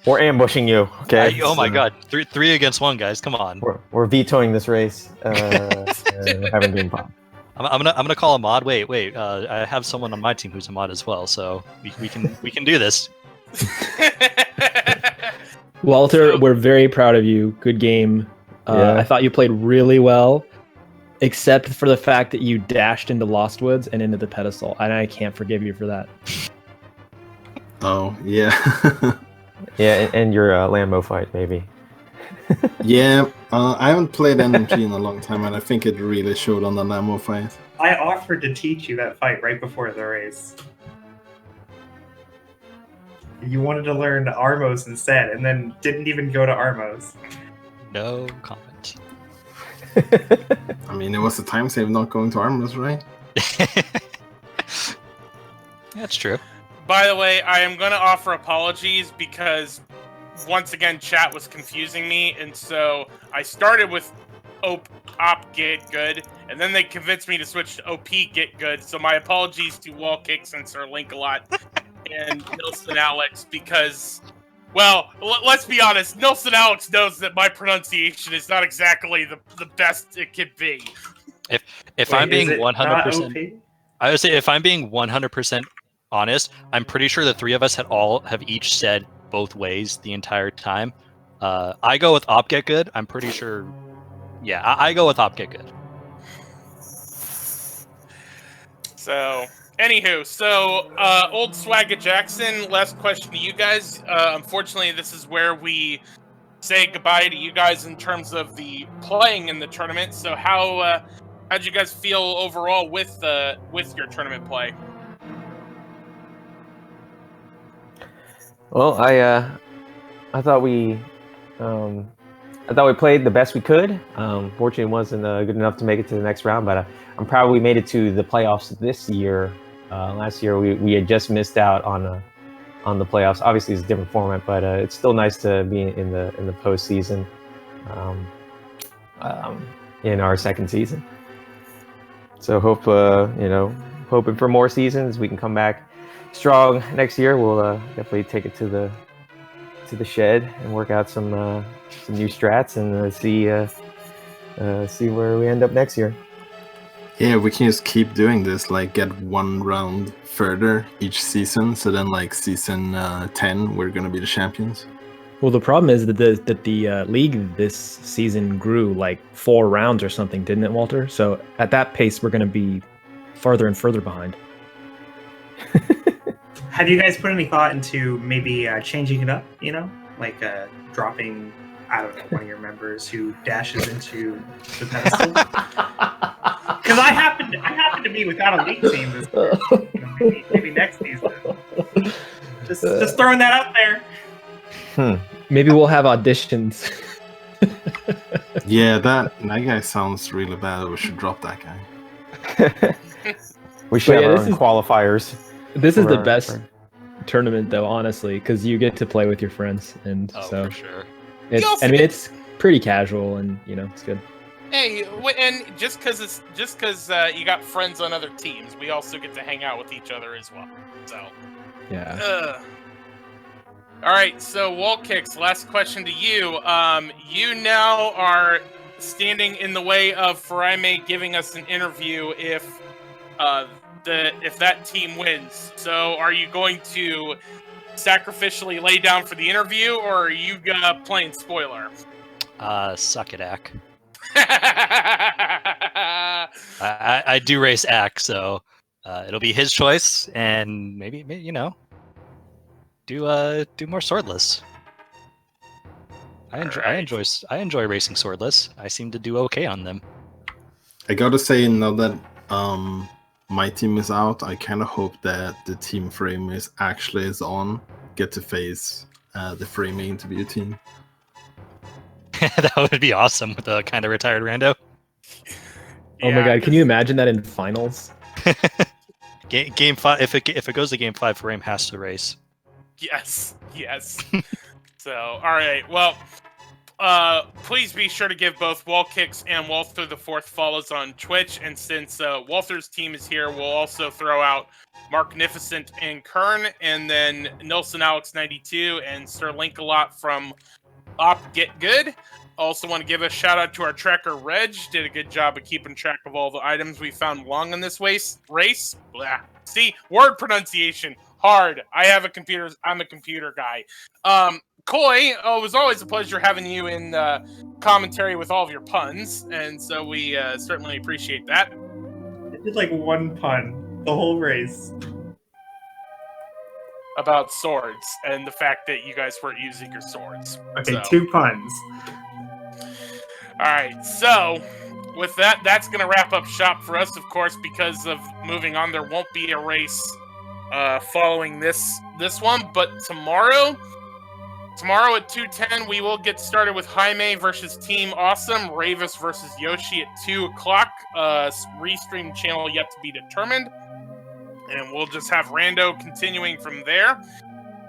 We're ambushing you. Okay. Oh my god, three against one, guys. Come on. We're vetoing this race. And we're having game pop. I'm gonna call a mod. Wait. I have someone on my team who's a mod as well, so we can do this. Walter, we're very proud of you. Good game. Yeah. I thought you played really well, except for the fact that you dashed into Lost Woods and into the pedestal, and I can't forgive you for that. Oh, yeah. Yeah, and your Lambo fight, maybe. Yeah, I haven't played NMG in a long time, and I think it really showed on the Lambo fight. I offered to teach you that fight right before the race. You wanted to learn Armos instead, and then didn't even go to Armos. No comment. I mean, it was a time save not going to Armors, right? That's true. By the way, I am going to offer apologies because, once again, chat was confusing me, and so I started with op get good, and then they convinced me to switch to OP get good, so my apologies to WallKicks and Sir Link-a-Lot and Nilson Alex, because, well, let's be honest, Nilson Alex knows that my pronunciation is not exactly the best it could be. If I'm being 100%, I would say if I'm being 100% honest, I'm pretty sure the three of us have each said both ways the entire time. I go with op get good. I'm pretty sure. Yeah, I go with op get good. So, anywho, Old Swagger Jackson, last question to you guys. Unfortunately, this is where we say goodbye to you guys in terms of the playing in the tournament. So, how'd you guys feel overall with your tournament play? Well, I thought we played the best we could. Fortunately, it wasn't good enough to make it to the next round, but I'm proud we made it to the playoffs this year. Last year, we had just missed out on the playoffs. Obviously, it's a different format, but it's still nice to be in the postseason in our second season. So hoping for more seasons. We can come back strong next year. We'll definitely take it to the shed and work out some new strats and see where we end up next year. Yeah, we can just keep doing this, like get one round further each season. So then, like season 10, we're gonna be the champions. Well, the problem is that the league this season grew like 4 rounds or something, didn't it, Walter? So at that pace, we're going to be farther and further behind. Have you guys put any thought into maybe changing it up? You know, like dropping, I don't know, one of your members who dashes into the pedestal. Because I happen to be without a league team this year. You know, maybe next season. Just throwing that out there. Maybe we'll have auditions. Yeah, that guy sounds really bad. We should drop that guy. We should But have yeah, our own qualifiers. This is for the our- best for- tournament, though, honestly, because you get to play with your friends, and Oh, so for sure. it's pretty casual, and it's good. Hey, and just because you got friends on other teams, we also get to hang out with each other as well. So, Yeah. all right. So, WallKicks, last question to you. You now are standing in the way of Faraime giving us an interview if that team wins. So, are you going to sacrificially lay down for the interview, or are you playing spoiler? Suck it, Ack. I do race Ack, so it'll be his choice, and maybe do more swordless. I enjoy racing swordless. I seem to do okay on them. I gotta say, now that my team is out, I kind of hope that the team frame is on. Get to face the framing interview team. That would be awesome with a kind of retired rando. Oh my Yeah, god, can you imagine that in finals? Game 5. If it goes to game 5, Frame has to race. Yes. So, all right. Well, please be sure to give both WallKicks and Walther the Fourth follows on Twitch. And since Walther's team is here, we'll also throw out Marknificent and Kern, and then Nelson Alex 92 and Sir Link a lot from Op Get Good. Also want to give a shout out to our tracker Reg. Did a good job of keeping track of all the items we found along in this race. Blah. See, word pronunciation hard. I'm a computer guy. Koi, it was always a pleasure having you in commentary with all of your puns, and so we certainly appreciate that. I did like one pun the whole race. About swords and the fact that you guys weren't using your swords. Okay, So. 2 puns. All right, so with that, that's going to wrap up shop for us, of course, because of moving on. There won't be a race following this one, but tomorrow at 2:10, we will get started with Jaime versus Team Awesome, Ravis versus Yoshi at 2 o'clock. Restream channel yet to be determined, and we'll just have Rando continuing from there.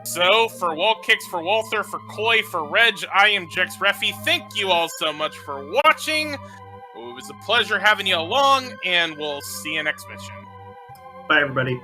So, for WallKicks, for Walther, for Koi, for Reg, I am Jex Refi. Thank you all so much for watching. It was a pleasure having you along, and we'll see you next mission. Bye, everybody.